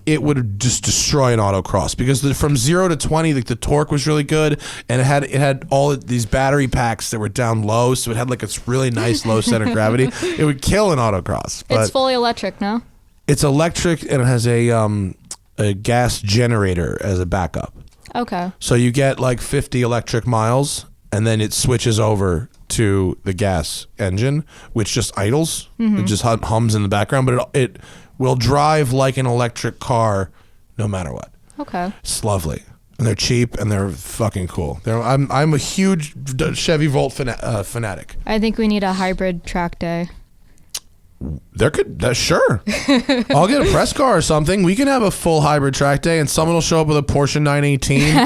it would just destroy an autocross because from 0 to 20, the torque was really good, and it had all of these battery packs that were down low, so it had like a really nice low center of gravity. It would kill an autocross. But It's fully electric, no? it's electric and it has a gas generator as a backup. Okay. So you get like 50 electric miles, and then it switches over to the gas engine, which just idles. It just hums in the background, but it will drive like an electric car no matter what. Okay. It's lovely. And they're cheap and they're fucking cool. I'm a huge Chevy Volt fanatic. I think we need a hybrid track day. Sure. I'll get a press car or something. We can have a full hybrid track day, and someone will show up with a Porsche 918.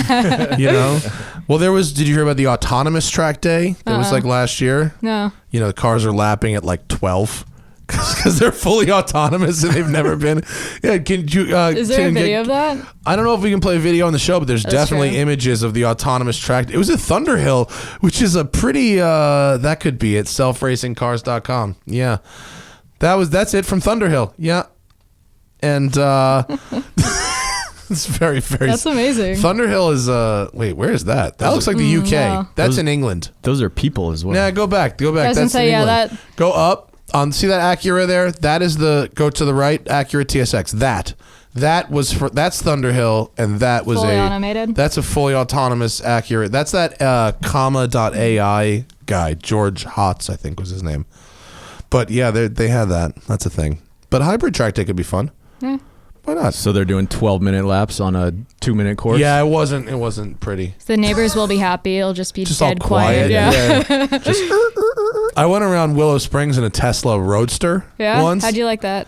Well, did you hear about the autonomous track day that was like last year? No. The cars are lapping at like 12 because they're fully autonomous and they've never been. Yeah, can you? Is there a video of that? I don't know if we can play a video on the show, but there's definitely true. images of the autonomous track. It was at Thunderhill, which is a pretty. That could be at selfracingcars.com. Yeah. That's it from Thunderhill. Yeah. And it's very, very. That's amazing. Thunderhill is wait, where is that? That looks like the UK. wow. That's in England. Those are people as well. Yeah, go back. I was gonna That's say, in yeah, England. that- Go up. See that Acura there? That is go to the right, Acura TSX. That's Thunderhill, and that was Fully automated? That's a fully autonomous Acura. That's that comma.ai guy, George Hotz, I think was his name. But yeah, they had that. That's a thing. But hybrid track day could be fun. Yeah. Why not? So they're doing 12-minute laps on a 2-minute course? Yeah, it wasn't pretty. The neighbors will be happy. It'll just be Just all dead quiet. Yeah. Just I went around Willow Springs in a Tesla Roadster Yeah? once. How'd you like that?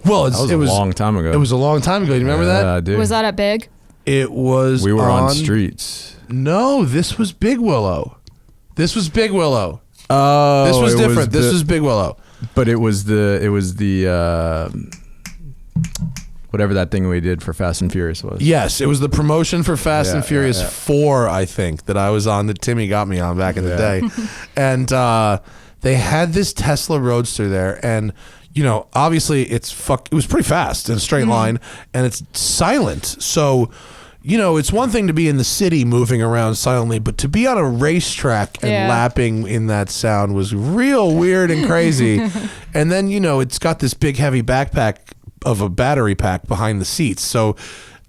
Well, That was a long time ago. It was a long time ago. Do you remember Yeah, that? I do. Was that at Big? It was. We were on streets. No, this was Big Willow. This was Big Willow. Oh, This was different. This was Big Willow. But it was the whatever that thing we did for Fast and Furious was. Yes, it was the promotion for Fast and Yeah, Furious yeah. 4, I think, that I was on, that Timmy got me on back in the day. And they had this Tesla Roadster there, and obviously it was pretty fast in a straight line, and it's silent. So, it's one thing to be in the city moving around silently, but to be on a racetrack and lapping in that sound was real weird and crazy. And then, it's got this big heavy backpack of a battery pack behind the seats. So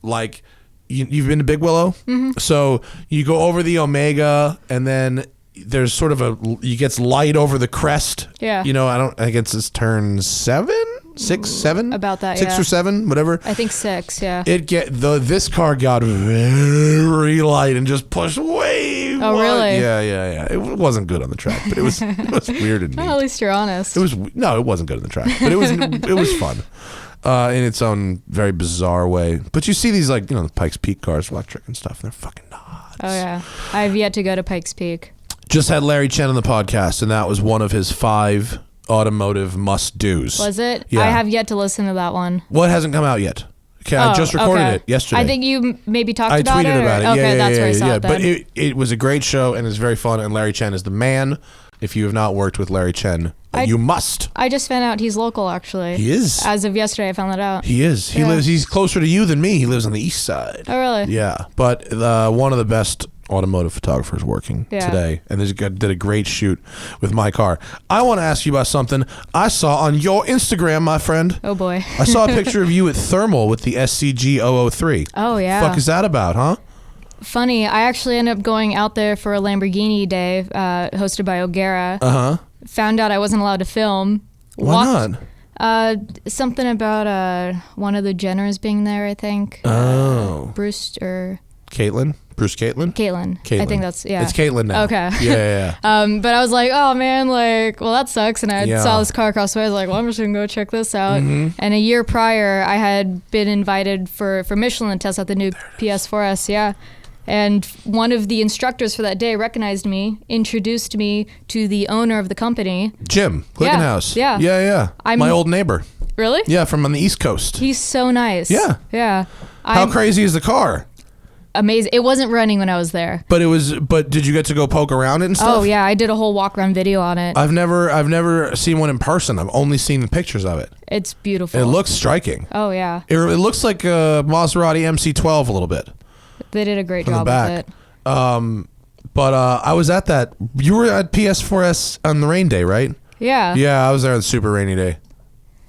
like you've been to Big Willow? So you go over the Omega, and then there's sort of you gets light over the crest. Yeah. I think it's turn 7? 6, 7? About that, 6 yeah. or 7, whatever. I think 6, yeah. This car got very light and just pushed way Oh, really? Yeah. It wasn't good on the track, but it was weird and neat. Well, at least you're honest. It wasn't good on the track, but it was fun. In its own very bizarre way. But you see these the Pikes Peak cars, electric and stuff, and they're fucking nuts. Oh yeah, I've yet to go to Pikes Peak. Just had Larry Chen on the podcast, and that was one of his 5 automotive must-dos. Was it? Yeah. I have yet to listen to that one. What hasn't come out yet? Okay, I just recorded it yesterday. I think you maybe talked about it. I tweeted about it. Okay, that's where I saw it then. But it was a great show, and it's very fun, and Larry Chen is the man. If you have not worked with Larry Chen, you must. I just found out he's local, actually. He is. As of yesterday, I found that out. He is. He's closer to you than me. He lives on the east side. Oh, really? Yeah, but one of the best automotive photographers working today, and did a great shoot with my car. I want to ask you about something I saw on your Instagram, my friend. Oh boy. I saw a picture of you at Thermal with the SCG 003. Oh yeah. Fuck is that about, huh? Funny, I actually ended up going out there for a Lamborghini day hosted by O'Gara. Found out I wasn't allowed to film. Why not? Something about one of the Jenners being there, I think. Bruce or Caitlin? Bruce Caitlin? Caitlin. I think that's, yeah. It's Caitlin now. Okay. Yeah. But I was like, oh man, well that sucks. And I saw this car across the way. I was like, well, I'm just gonna go check this out. Mm-hmm. And a year prior, I had been invited for Michelin to test out the new PS4S. Yeah. And one of the instructors for that day recognized me, introduced me to the owner of the company. Jim Glickenhaus. Yeah. Yeah. My old neighbor. Really? Yeah, from on the East Coast. He's so nice. Yeah. Yeah. How crazy is the car? Amazing. It wasn't running when I was there. But did you get to go poke around it and stuff? Oh yeah, I did a whole walk around video on it. I've never seen one in person. I've only seen the pictures of it. It's beautiful. It looks striking. Oh yeah. It looks like a Maserati MC12 a little bit. They did a great From job the back. with it. But I was at that. You were at PS4S on the rain day, right? Yeah. Yeah, I was there on the super rainy day.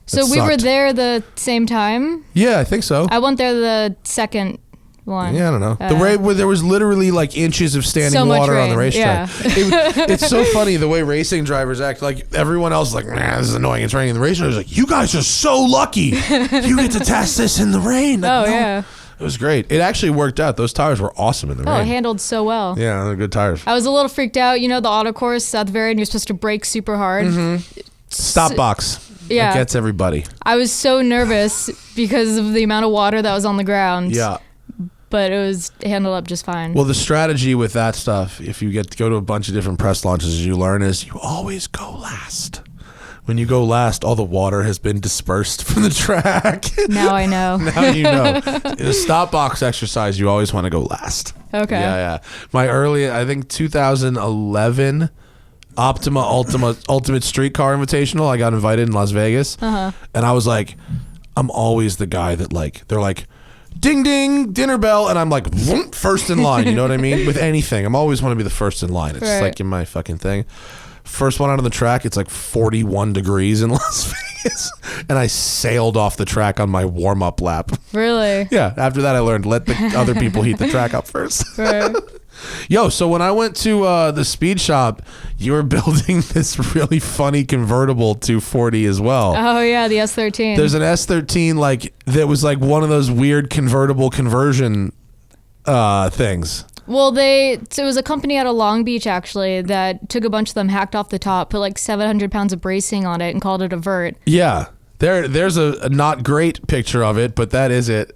So we were there the same time. Yeah, I think so. I went there the second one. Yeah, I don't know. The rain where there was literally like inches of standing water on the racetrack. Yeah. It's so funny the way racing drivers act. Like everyone else is like, this is annoying. It's raining. The racetrack is like, you guys are so lucky. You get to test this in the rain. Like, yeah. It was great. It actually worked out. Those tires were awesome in the rain. It handled so well. Yeah, they're good tires. I was a little freaked out. You know, the autocourse at the very end, you're supposed to brake super hard. Mm-hmm. Stop box. Yeah. That gets everybody. I was so nervous because of the amount of water that was on the ground. Yeah. But it handled up just fine. Well, the strategy with that stuff, if you get to go to a bunch of different press launches, you learn is you always go last. When you go last, all the water has been dispersed from the track. Now I know. Now you know. In a stop box exercise, you always want to go last. Okay. Yeah. My early, I think 2011 Ultimate Streetcar Invitational, I got invited in Las Vegas. And I was like, I'm always the guy that they're like, ding ding, dinner bell, and I'm like, vroom, first in line. You know what I mean? With anything, I'm always want to be the first in line. It's just like in my fucking thing. First one out on the track, it's like 41 degrees in Las Vegas, and I sailed off the track on my warm-up lap. Really? Yeah. After that, I learned let the other people heat the track up first. Right. Yo, so when I went to the speed shop, you were building this really funny convertible 240 as well. Oh yeah, the S13. There's an S13 that was like one of those weird convertible conversion things. Well, it was a company out of Long Beach actually that took a bunch of them, hacked off the top, put like 700 pounds of bracing on it, and called it a vert. Yeah, there's a not great picture of it, but that is it.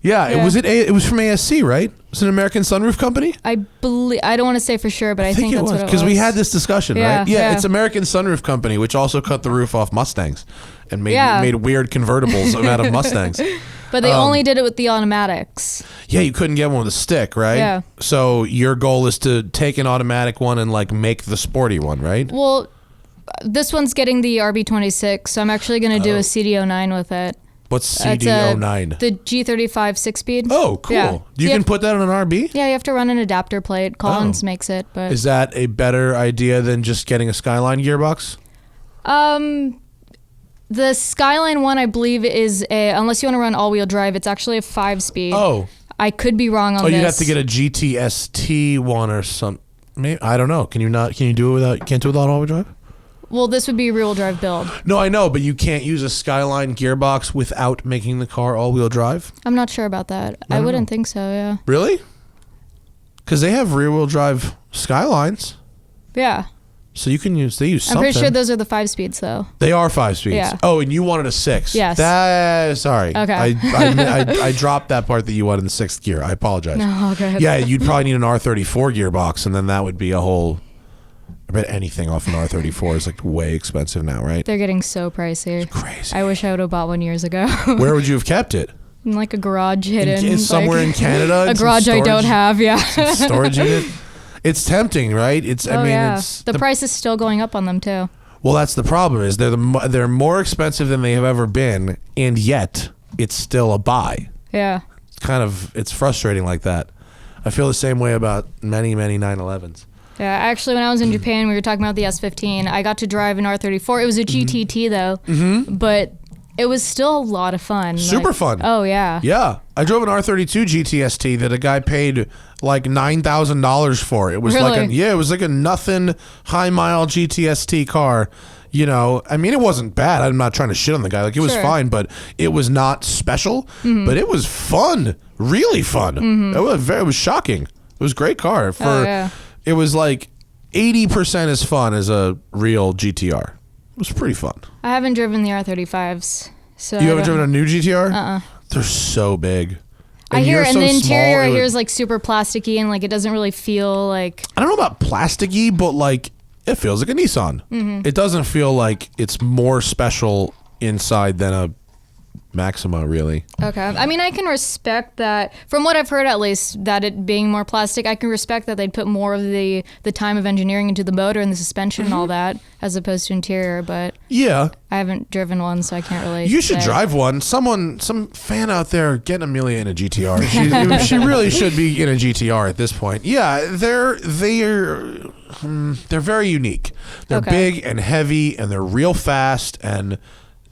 Yeah. It was from ASC, right? It's an American Sunroof company. I don't want to say for sure, but I think that's what it was. Because we had this discussion, right? Yeah. It's American Sunroof Company, which also cut the roof off Mustangs and made weird convertibles out of Mustangs. But they only did it with the automatics. Yeah, you couldn't get one with a stick, right? Yeah. So your goal is to take an automatic one and make the sporty one, right? Well, this one's getting the RB26, so I'm actually going to do a CD09 with it. What's CD09? The G35 6-speed. Oh, cool. Yeah. You can put that on an RB? Yeah, you have to run an adapter plate. Collins makes it, but is that a better idea than just getting a Skyline gearbox? The Skyline one, I believe, is unless you want to run all-wheel drive, it's actually a 5-speed. Oh. I could be wrong on this. Oh, you'd have to get a GTST one or something. Maybe, I don't know. Can you do it without all-wheel drive? Well, this would be a rear-wheel drive build. No, I know, but you can't use a Skyline gearbox without making the car all-wheel drive? I'm not sure about that. I wouldn't think so, yeah. Really? Because they have rear-wheel drive Skylines. Yeah. So they use I'm something. pretty sure those are the 5 speeds though. They are 5 speeds. Yeah. Oh, and you wanted a 6. Yes. Sorry. Okay. I dropped that part that you wanted in the 6th gear. I apologize. No, okay. Yeah, you'd probably need an R34 gearbox, and then that would be a whole. I bet anything off an R34 is like way expensive now, right? They're getting so pricey. It's crazy. I wish I would have bought one years ago. Where would you have kept it? In like a garage hidden. Somewhere in Canada? A garage I don't have, yeah. Storage unit? It's tempting, right? It's the price is still going up on them too. Well, that's the problem. Is they're more expensive than they have ever been, and yet it's still a buy. Yeah. It's frustrating like that. I feel the same way about many 911s. Yeah, actually, when I was in Japan, we were talking about the S15. I got to drive an R34. It was a GTT though, but it was still a lot of fun. Super fun. Oh yeah. Yeah, I drove an R32 GTST that a guy paid like $9,000 for. It was Really? it was like a nothing high mile GTST car. You know, I mean, it wasn't bad. I'm not trying to shit on the guy. Like, it was fine, but it was not special. But it was fun, really fun. It was shocking. It was a great car. It was like 80% as fun as a real GTR. It was pretty fun. I haven't driven the R35s. So You haven't driven a new GTR? Uh-uh. They're so big. I hear, and the interior I hear small, is like super plasticky and like it doesn't really feel like. I don't know about plasticky, but like it feels like a Nissan. It doesn't feel like it's more special inside than a Maxima, really. Okay. I mean, I can respect that. From what I've heard, at least, that it being more plastic, I can respect that they'd put more of the time of engineering into the motor and the suspension and all that, as opposed to interior. But Yeah. I haven't driven one, so I can't really. You should say. drive one. Some fan out there, get Amelia in a GTR. She really should be in a GTR at this point. Yeah, they're very unique. They're big and heavy, and they're real fast, and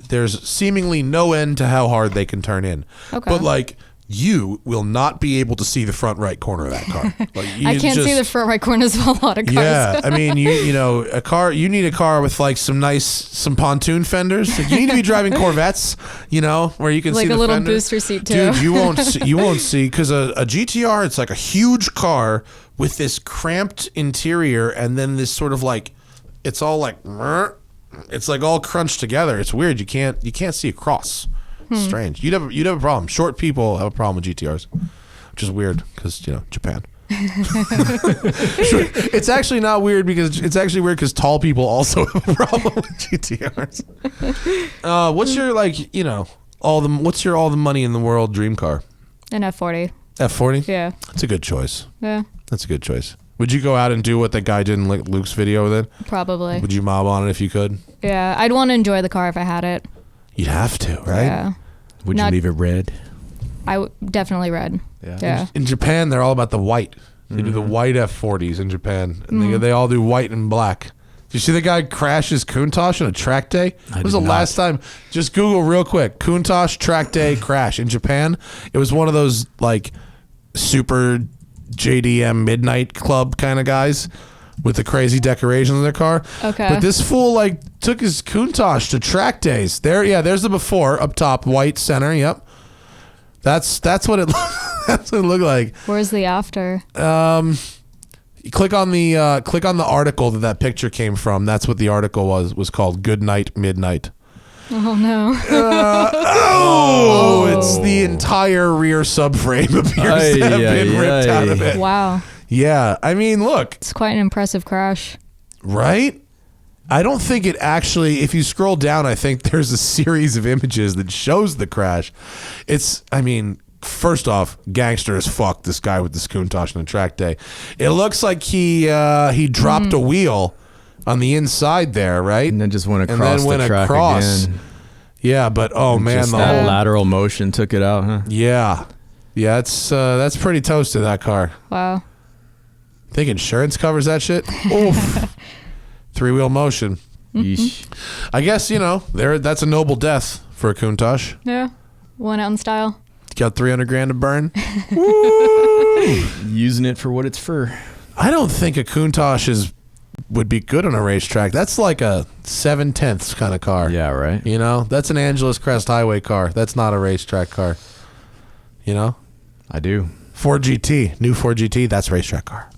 there's seemingly no end to how hard they can turn in. Okay. But like, you will not be able to see the front right corner of that car. Like, I can't see the front right corners of a lot of cars. Yeah, I mean, you know, you need a car with like some pontoon fenders. Like, you need to be driving Corvettes, you know, where you can like see the a little fender. booster seat too. Dude, you won't see because a GTR, it's like a huge car with this cramped interior, and then this sort of like, it's all like, it's like all crunched together. It's weird. You can't see across. Strange. You'd have a problem. Short people have a problem with GTRs, which is weird because, you know, Japan. It's actually not weird because tall people also have a problem with GTRs. What's your what's your all the money in the world dream car? An F40. F40? Yeah. That's a good choice. Yeah. That's a good choice. Would you go out and do what that guy did in Luke's video with it? Probably. Would you mob on it if you could? Yeah, I'd want to enjoy the car if I had it. You'd have to, right? Yeah. Would you leave it red? Definitely red. Yeah. In Japan, they're all about the white. They do the white F40s in Japan. And they all do white and black. Did you see the guy crash his Countach on a track day? When was the last time? Just Google real quick. Countach track day crash in Japan. It was one of those like super JDM midnight club kind of guys with the crazy decorations on their car. Okay. But this fool like took his Countach to track days. There's the before up top, white center. Yep. That's what it that's what it looked like. Where's the after? You click on the article that picture came from. That's what the article was called. Good Night Midnight. Oh no. It's the entire rear subframe appears to have been ripped out of it. Wow. Yeah, I mean, look. It's quite an impressive crash. Right? I don't think it actually, if you scroll down, I think there's a series of images that shows the crash. First off, gangster as fuck, this guy with this Countach on the track day. It looks like he dropped a wheel on the inside there, right? And then just went across the track again. Yeah, but Just that lateral motion took it out, huh? Yeah. Yeah, that's pretty toasted, that car. Wow. Think insurance covers that shit? Oof. Three-wheel motion. Yeesh. I guess, that's a noble death for a Countach. Yeah. Went out in style. Got $300,000 to burn. Using it for what it's for. I don't think a Countach would be good on a racetrack. That's like a 7/10 kind of car. Yeah, right. That's an Angeles Crest Highway car. That's not a racetrack car. I do. Ford GT, new Ford GT, that's a racetrack car.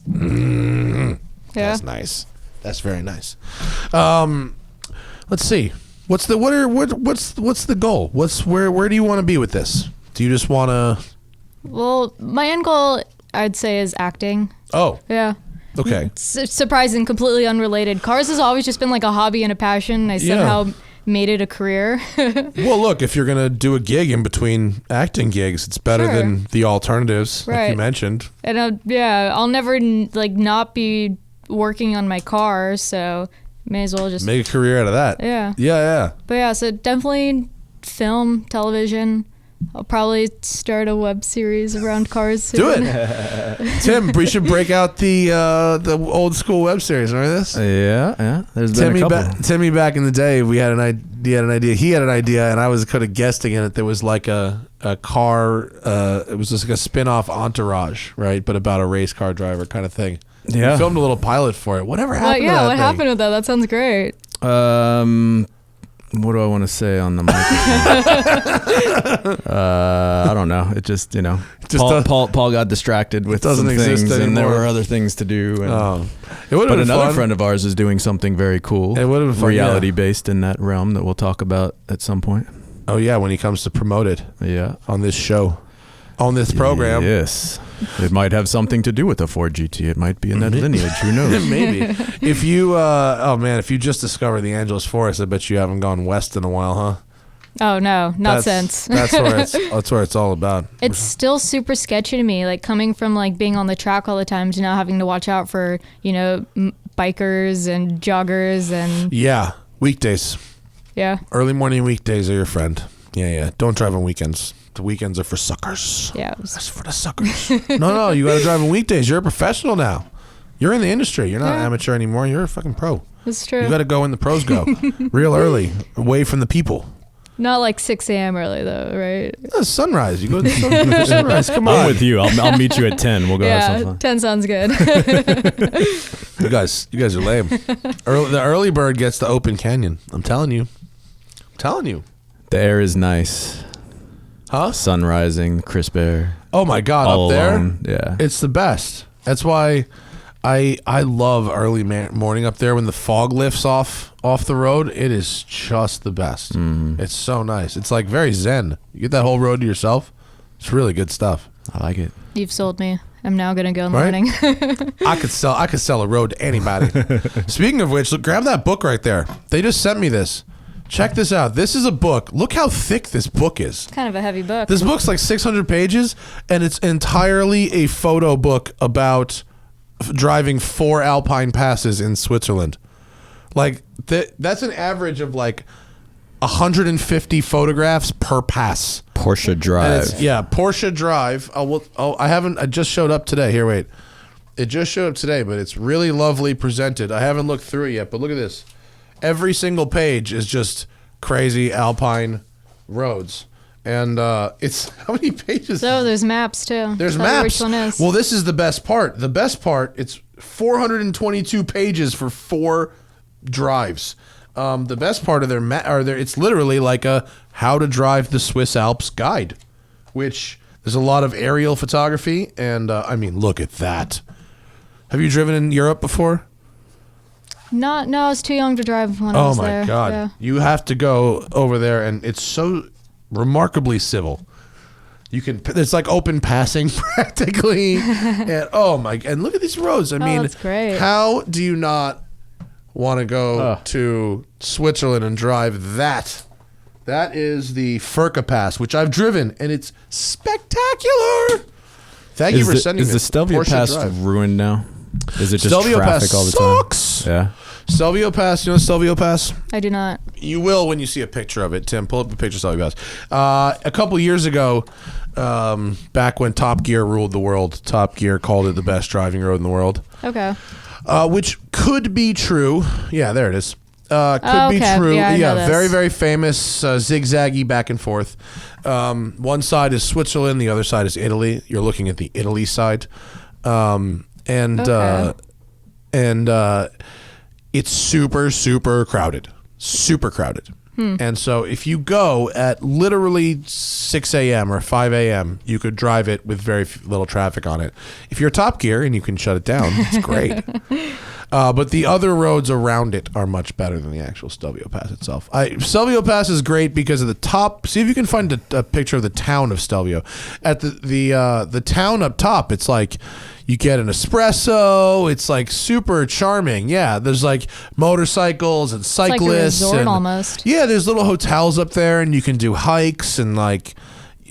Yeah. That's nice. That's very nice. Let's see. What's the goal? Where do you want to be with this? Do you just want to? Well, my end goal, I'd say, is acting. Oh, Yeah. okay. Surprising, completely unrelated. Cars has always just been like a hobby and a passion. I somehow made it a career. Well, look, if you're gonna do a gig in between acting gigs, it's better Sure. than the alternatives, like you Right. mentioned. And I'll never like not be working on my car, so may as well just Make a career out of that. Yeah. Yeah. But yeah, so definitely film, television. I'll probably start a web series around cars soon. Do it, Tim. We should break out the old school web series. Remember this? Yeah. There's been a couple. Timmy back in the day, we had an idea. He had an idea, and I was kind of guesting in it. There was like a car. It was just like a spin-off Entourage, right? But about a race car driver kind of thing. Yeah. We filmed a little pilot for it. Whatever happened? Yeah, to that what thing? happened with that? That sounds great. What do I want to say on the microphone? I don't know. It just, Paul got distracted with doesn't some exist things, and there anymore. were other things to do. And, It would have but been another fun. friend of ours is doing something very cool. It would have been fun, reality based in that realm that we'll talk about at some point. Oh yeah, when he comes to promote it Yeah. on this show, on this program. Yes. It might have something to do with a Ford GT. It might be in that lineage. Who knows? Maybe. If you, if you just discovered the Angeles Forest, I bet you haven't gone west in a while, huh? Oh no, not since. That's where it's all about. It's still super sketchy to me, like coming from like being on the track all the time to now having to watch out for, bikers and joggers and Yeah, weekdays, yeah. early morning weekdays are your friend. Yeah. Don't drive on weekends. The weekends are for suckers. Yeah. That's for the suckers. No, you got to drive on weekdays. You're a professional now. You're in the industry. You're not an amateur anymore. You're a fucking pro. That's true. You got to go when the pros go, real early, away from the people. Not like 6 a.m. early though, right? Sunrise. You go to the sunrise. Come on. I'm with you. I'll meet you at 10. We'll go have some Yeah, fun. 10 sounds good. You guys are lame. The early bird gets the open canyon. I'm telling you. The air is nice. Huh? Sun rising, crisp air. Oh my God, All up there, alone. Yeah. it's the best. That's why I love early morning up there when the fog lifts off the road. It is just the best. It's so nice. It's like very zen. You get that whole road to yourself. It's really good stuff. I like it. You've sold me. I'm now gonna go in the Right? morning. I could sell a road to anybody. Speaking of which, look, grab that book right there. They just sent me this. Check this out. This is a book. Look how thick this book is. Kind of a heavy book. This book's like 600 pages, and it's entirely a photo book about driving 4 alpine passes in Switzerland. Like that's an average of like 150 photographs per pass. Porsche And Drive. Porsche Drive. I just showed up today. Here, wait. It just showed up today, but it's really lovely presented. I haven't looked through it yet, but look at this. Every single page is just crazy alpine roads. And it's how many pages? So there's maps too. There's Tell you maps. Which one is? Well, this is the best part. The best part, it's 422 pages for 4 drives. The best part of it's literally like a how to drive the Swiss Alps guide, which there's a lot of aerial photography. And I mean, look at that. Have you driven in Europe before? No, I was too young to drive when I Oh was my there. God. Yeah. You have to go over there, and it's so remarkably civil. It's like open passing practically. And look at these roads. I mean, that's great. how do you not want to go to Switzerland and drive that? That is the Furka Pass, which I've driven, and it's spectacular. Thank you for sending Is me the Stelvio Porsche Pass Drive. ruined now? Is it just Stelvio traffic Pass all the time? sucks. Yeah. Stelvio Pass, you know Stelvio Pass? I do not. You will when you see a picture of it. Tim, pull up a picture of Stelvio Pass. A couple years ago, back when Top Gear ruled the world, Top Gear called it the best driving road in the world, Okay. which could be true. Yeah, there it is. Be okay. true. Yeah, I know this. Very, very famous, zigzaggy back and forth. One side is Switzerland, the other side is Italy. You're looking at the Italy side. Okay. It's super, super crowded. Super crowded. And so if you go at literally 6 a.m. or 5 a.m., you could drive it with very little traffic on it. If you're Top Gear and you can shut it down, it's great. But the other roads around it are much better than the actual Stelvio Pass itself. Stelvio Pass is great because of the top. See if you can find a picture of the town of Stelvio. At the town up top, it's like you get an espresso. It's like super charming. Yeah, there's like motorcycles and cyclists. It's like a resort and, almost. Yeah, there's little hotels up there, and you can do hikes and like.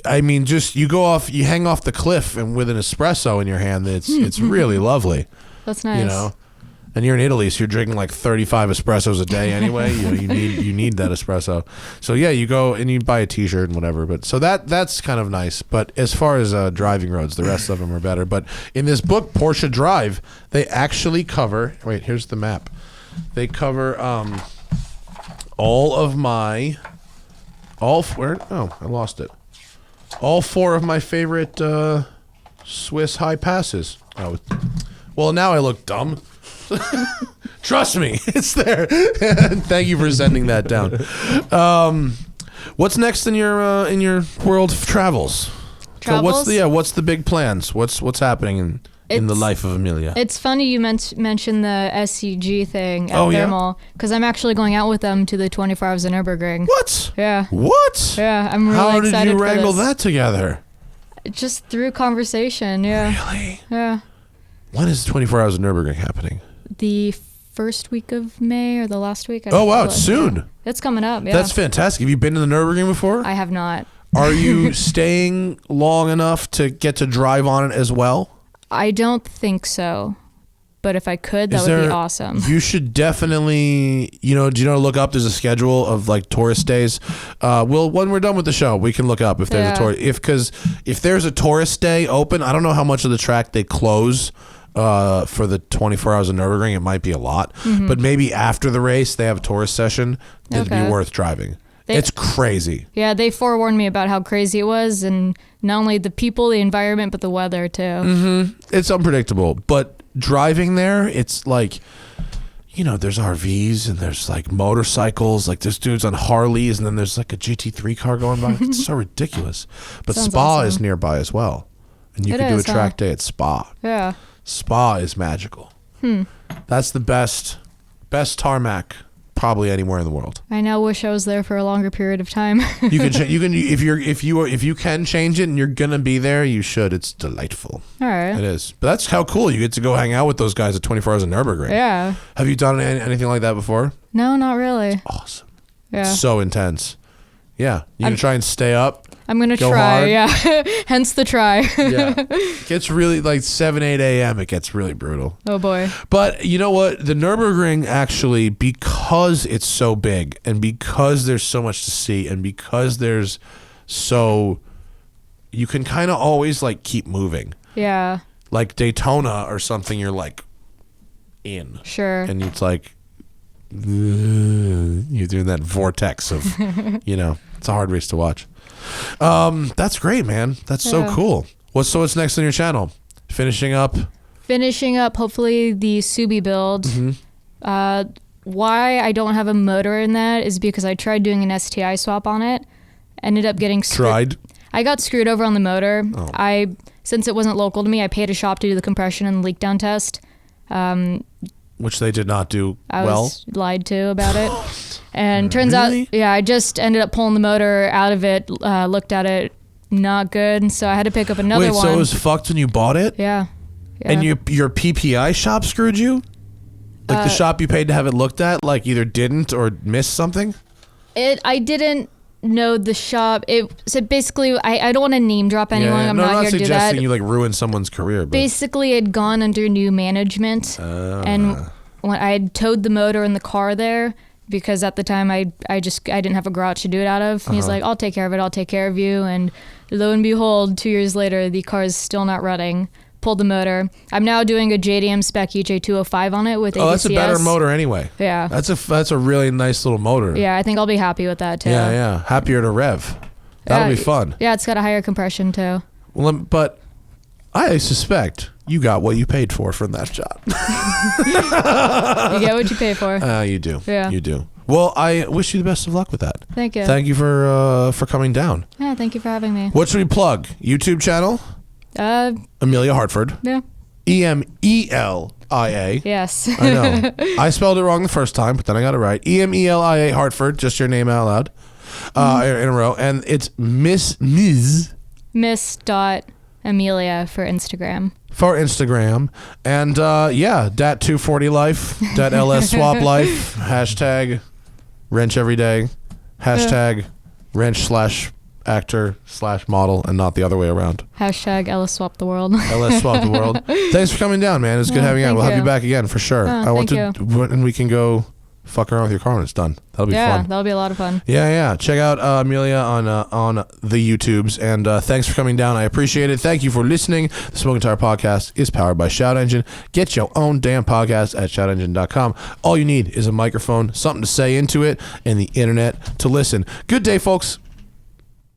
I mean, just you hang off the cliff and with an espresso in your hand. It's really lovely. That's nice. You know, and you're in Italy, so you're drinking like 35 espressos a day anyway. You need that espresso. So yeah, you go and you buy a T-shirt and whatever. But so that's kind of nice. But as far as driving roads, the rest of them are better. But in this book, Porsche Drive, they actually cover. Wait, here's the map. They cover all of my I lost it. All 4 of my favorite Swiss high passes. Oh, well, now I look dumb. Trust me, it's there. Thank you for sending that down. What's next in your world of travels? Travels? So what's the big plans? What's happening in the life of Emilia? It's funny you mentioned the SCG thing at Oh, yeah? Thermal because I'm actually going out with them to the 24 Hours of Nürburgring. What? Yeah. What? Yeah, I'm really How excited did you for wrangle this. that together? Just through conversation, yeah. Really? Yeah. When is 24 Hours of Nürburgring happening? The first week of May or the last week. Oh, wow, it's soon. It's coming up, yeah. That's fantastic. Have you been to the Nürburgring before? I have not. Are you staying long enough to get to drive on it as well? I don't think so. But if I could, that would be awesome. You should definitely, do you know to look up? There's a schedule of like tourist days. When we're done with the show, we can look up if there's a tourist. If there's a tourist day open, I don't know how much of the track they close for the 24 Hours of Nürburgring. It might be a lot, but maybe after the race they have a tourist session. It'd be worth driving. It's crazy. Yeah, they forewarned me about how crazy it was, and not only the people, the environment, but the weather too. Mm-hmm. It's unpredictable, but driving there, it's like, there's RVs and there's like motorcycles, like there's dudes on Harleys, and then there's like a GT3 car going by. It's so ridiculous. But Sounds Spa awesome. is nearby as well, and you can do a track day at Spa. Yeah. Spa is magical. That's the best tarmac probably anywhere in the world. I now wish I was there for a longer period of time. You can if you can change it and you're gonna be there, you should. It's delightful. All right. It is. But that's how cool you get to go hang out with those guys at 24 Hours of Nürburgring. Yeah. Have you done anything like that before? No, not really. Awesome. Yeah. So intense. Yeah. You gonna try and stay up? I'm gonna Go try. hard? Yeah. Hence the try. Yeah. It gets really like 7, 8 a.m. It gets really brutal. Oh boy. But you know what? The Nürburgring actually, because it's so big and because there's so much to see and because you can kind of always like keep moving. Yeah. Like Daytona or something, you're like in. Sure. And it's like, you're doing that vortex of, it's a hard race to watch. That's great, man. That's so cool. What's next on your channel? Finishing up, hopefully the Subi build. Why I don't have a motor in that is because I tried doing an STI swap on it. Ended up getting I got screwed over on the motor. Oh. Since it wasn't local to me, I paid a shop to do the compression and leak down test. which they did not do I well. was lied to about it. And turns Really? out, I just ended up pulling the motor out of it, looked at it, not good. So I had to pick up another Wait, one. so it was fucked when you bought it? Yeah. And your PPI shop screwed you? Like the shop you paid to have it looked at, like either didn't or missed something? I didn't know the shop. So basically, I don't want to name drop anyone. I'm not here to do that. suggesting you like ruin someone's career. But Basically, it had gone under new management, and when I had towed the motor in the car there, because at the time I didn't have a garage to do it out of. And he's like, I'll take care of it. I'll take care of you. And lo and behold, 2 years later, the car is still not running. Pulled the motor. I'm now doing a JDM spec EJ205 on it with ABCS. oh, that's a better motor anyway. Yeah. That's a really nice little motor. Yeah, I think I'll be happy with that too. Yeah. Happier to rev. That'll be fun. Yeah, it's got a higher compression too. Well, but I suspect you got what you paid for from that job. You get what you pay for. You do. Yeah. You do. Well, I wish you the best of luck with that. Thank you. Thank you for coming down. Yeah, thank you for having me. What should we plug? YouTube channel? Emilia Hartford. Yeah. EMELIA Emelia. Yes. I know. I spelled it wrong the first time, but then I got it right. Emelia Hartford, just your name out loud, in a row. And it's Miss Miss.Amelia for Instagram. For Instagram. And dat 240 life, dat LS swap life, hashtag wrench every day, hashtag wrench / actor / model, and not the other way around. Hashtag Ellis Swap the World. LS swap the world. Thanks for coming down, man. It's good having you on. We'll have you back again for sure. Oh, I want thank to, and we can go fuck around with your car when it's done. That'll be fun. That'll be a lot of fun. Yeah. Check out Amelia on the YouTubes, and thanks for coming down. I appreciate it. Thank you for listening. The Smoking Tire Podcast is powered by Shout Engine. Get your own damn podcast at shoutengine.com. All you need is a microphone, something to say into it, and the internet to listen. Good day, folks.